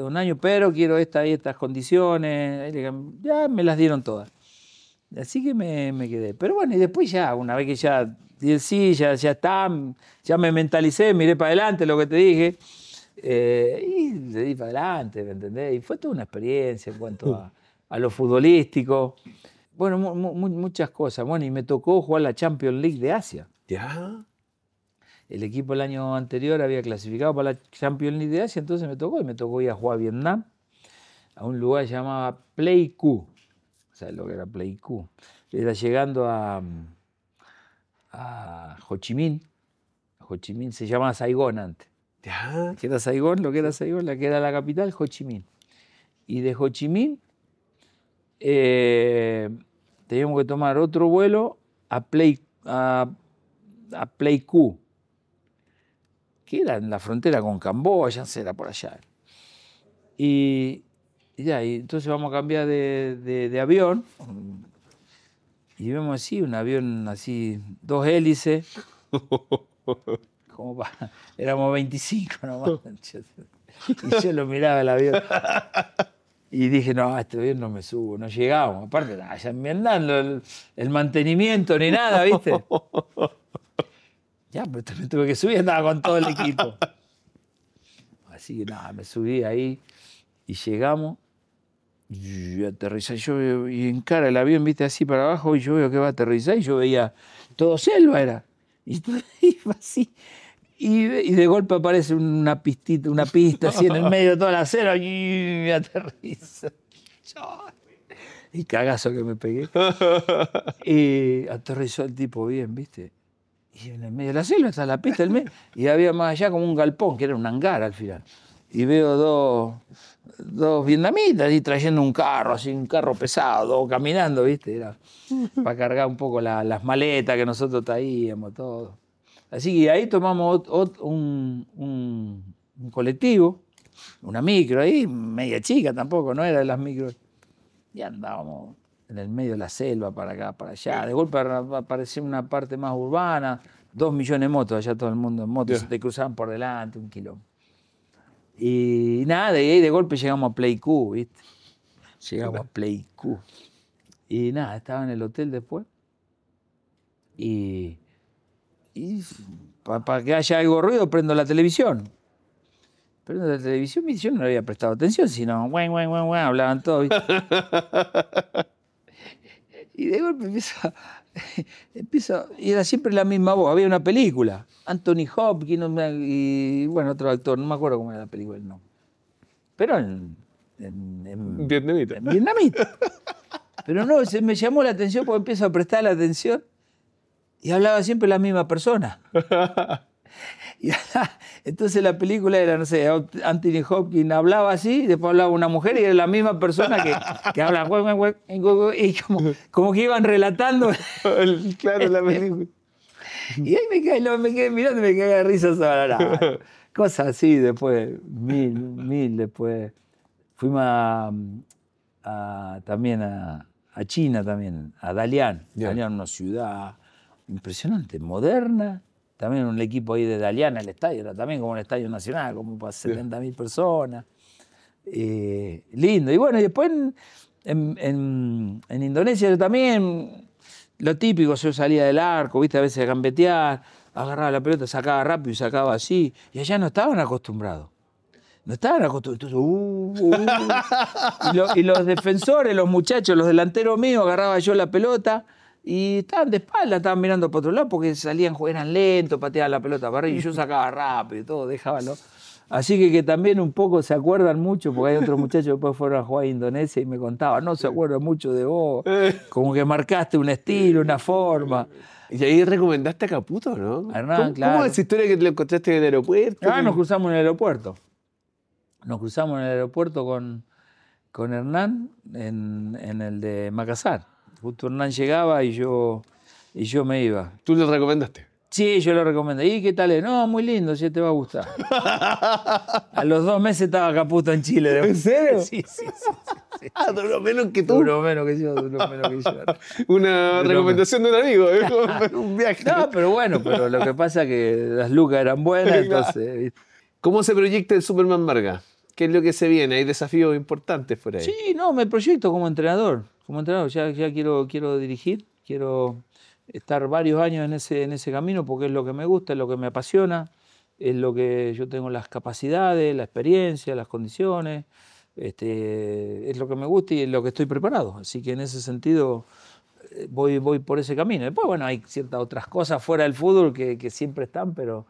Speaker 4: un año, pero quiero estas condiciones, ya me las dieron todas. Así que me quedé. Pero bueno, y después ya, una vez que ya di el sí, ya está, ya me mentalicé, miré para adelante lo que te dije, y le di para adelante, ¿me entendés? Y fue toda una experiencia en cuanto a lo futbolístico. Bueno, muchas cosas. Bueno, y me tocó jugar la Champions League de Asia.
Speaker 2: ¿Ya?
Speaker 4: El equipo el año anterior había clasificado para la Champions League de Asia, entonces me tocó ir a jugar a Vietnam, a un lugar llamado Pleiku. ¿Sabes lo que era Pleiku? Era llegando a Ho Chi Minh. Ho Chi Minh se llamaba Saigón antes.
Speaker 2: ¿Ya?
Speaker 4: ¿Qué era Saigón? Lo que era Saigón, la que era la capital, Ho Chi Minh. Y de Ho Chi Minh teníamos que tomar otro vuelo a Pleiku, que era en la frontera con Camboya, era por allá. Y entonces vamos a cambiar de avión. Y vemos así, un avión así, 2 hélices. Éramos 25 nomás. Y yo lo miraba el avión. Y dije, no, a este avión no me subo, no llegamos. Aparte, ya me andando el mantenimiento ni nada, ¿viste? Ya, pero me tuve que subir, andaba con todo el equipo. Así que nada, me subí ahí y llegamos. Y aterrizé yo y encara el avión, viste, así para abajo, y yo veo que va a aterrizar y yo veía todo selva era. Y iba así. Y de golpe aparece una pista así en el medio de toda la selva y me aterriza. Y cagazo que me pegué. Y aterrizó el tipo bien, viste. Y en el medio de la selva está la pista, y había más allá como un galpón, que era un hangar al final. Y veo dos vietnamitas ahí trayendo un carro, así un carro pesado, caminando, ¿viste? Era para cargar un poco las maletas que nosotros traíamos, todo. Así que ahí tomamos un colectivo, una micro ahí, media chica tampoco, no era de las micros. Y andábamos en el medio de la selva, para acá, para allá. De golpe apareció una parte más urbana, 2 millones de motos, allá todo el mundo en motos, se te cruzaban por delante, un kilómetro. Y nada, y ahí de golpe llegamos a Play Q, ¿viste? Llegamos a Play Q. Y nada, estaba en el hotel después. Y para que haya algo de ruido, prendo la televisión. Prendo la televisión y yo no le había prestado atención, sino hablaban todos, ¿viste? Y de golpe empiezo, y era siempre la misma voz. Había una película, Anthony Hopkins y bueno, otro actor, no me acuerdo cómo era la película, no. Pero en
Speaker 2: vietnamita.
Speaker 4: En vietnamita. Pero no, me llamó la atención porque empiezo a prestar la atención y hablaba siempre la misma persona. Y entonces la película era, no sé, Anthony Hopkins hablaba así, después hablaba una mujer y era la misma persona que habla, y como que iban relatando.
Speaker 2: Claro, la película.
Speaker 4: Y ahí me quedé mirando y me cagué de risa sobre nada. Cosas así, después, mil después. Fuimos también a China, también, a Dalian. Dalian, una ciudad impresionante, moderna. También un equipo ahí de Dalian, el estadio era también como un estadio nacional, como para 70.000 personas. Lindo. Y bueno, y después en Indonesia yo también, lo típico, yo salía del arco, viste, a veces a gambetear, agarraba la pelota, sacaba rápido y sacaba así. Y allá no estaban acostumbrados. No estaban acostumbrados. Y los defensores, los muchachos, los delanteros míos, agarraba yo la pelota. Y estaban de espalda, estaban mirando para otro lado porque salían, eran lentos, pateaban la pelota para arriba y yo sacaba rápido y todo, dejábalo. Así que también un poco se acuerdan mucho, porque hay otros muchachos que después fueron a jugar a Indonesia y me contaban, no se acuerdan mucho de vos, como que marcaste un estilo, una forma.
Speaker 2: Y ahí recomendaste a Caputo, ¿no?
Speaker 4: Hernán, claro.
Speaker 2: ¿Cómo es esa historia que te lo encontraste en el aeropuerto?
Speaker 4: Nos cruzamos en el aeropuerto. Nos cruzamos en el aeropuerto con Hernán en el de Makassar. Justo Hernán llegaba y yo me iba.
Speaker 2: ¿Tú le recomendaste?
Speaker 4: Sí, yo lo recomendé. ¿Y qué tal? No, muy lindo, sí te va a gustar. A los 2 meses estaba Caputo en Chile.
Speaker 2: ¿En serio?
Speaker 4: Sí.
Speaker 2: Ah, duró menos que tú.
Speaker 4: Duró menos que yo.
Speaker 2: Una recomendación de un amigo, un viaje.
Speaker 4: No, pero bueno, lo que pasa es que las lucas eran buenas, entonces... ¿viste?
Speaker 2: ¿Cómo se proyecta el Superman Vargas? ¿Qué es lo que se viene? ¿Hay desafíos importantes por ahí?
Speaker 4: Sí, no, me proyecto como entrenador. Ya quiero dirigir, quiero estar varios años en ese camino porque es lo que me gusta, es lo que me apasiona, es lo que yo tengo las capacidades, la experiencia, las condiciones, es lo que me gusta y es lo que estoy preparado. Así que en ese sentido voy por ese camino. Después, bueno, hay ciertas otras cosas fuera del fútbol que siempre están, pero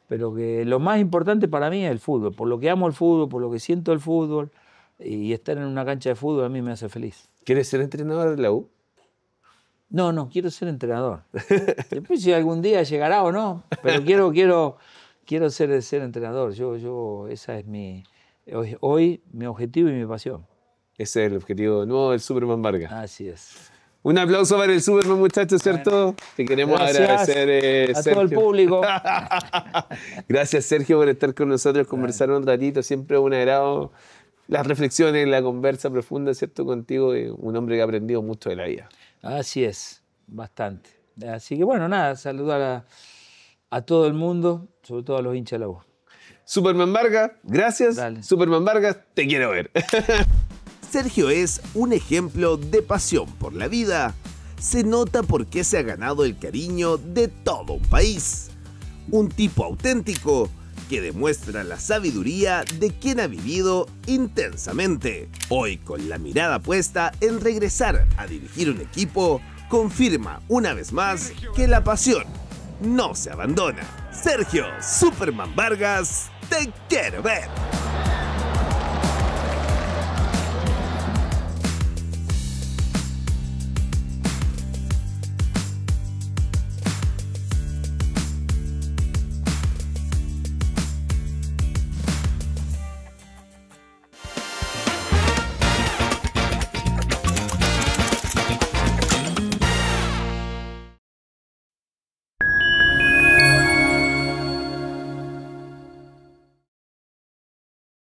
Speaker 4: que lo más importante para mí es el fútbol, por lo que amo el fútbol, por lo que siento el fútbol, y estar en una cancha de fútbol a mí me hace feliz.
Speaker 2: ¿Quieres ser entrenador de la U?
Speaker 4: No, quiero ser entrenador. Después si algún día llegará o no, pero quiero ser entrenador. Esa es hoy mi objetivo y mi pasión.
Speaker 2: Ese es el objetivo nuevo del Superman Vargas.
Speaker 4: Así es.
Speaker 2: Un aplauso para el Superman, muchachos, ¿cierto? Bueno, te queremos agradecer,
Speaker 4: a
Speaker 2: Sergio.
Speaker 4: todo el público.
Speaker 2: Gracias, Sergio, por estar con nosotros, conversar un ratito. Siempre un agrado. Las reflexiones, la conversa profunda, ¿cierto? Contigo, un hombre que ha aprendido mucho de la vida.
Speaker 4: Así es, bastante. Así que bueno, nada, saludar a todo el mundo, sobre todo a los hinchas de la U.
Speaker 2: Superman Vargas, gracias.
Speaker 4: Dale.
Speaker 2: Superman Vargas, te quiero ver.
Speaker 1: Sergio es un ejemplo de pasión por la vida. Se nota porque se ha ganado el cariño de todo un país. Un tipo auténtico que demuestra la sabiduría de quien ha vivido intensamente. Hoy, con la mirada puesta en regresar a dirigir un equipo, confirma una vez más que la pasión no se abandona. Sergio Superman Vargas, te quiero ver.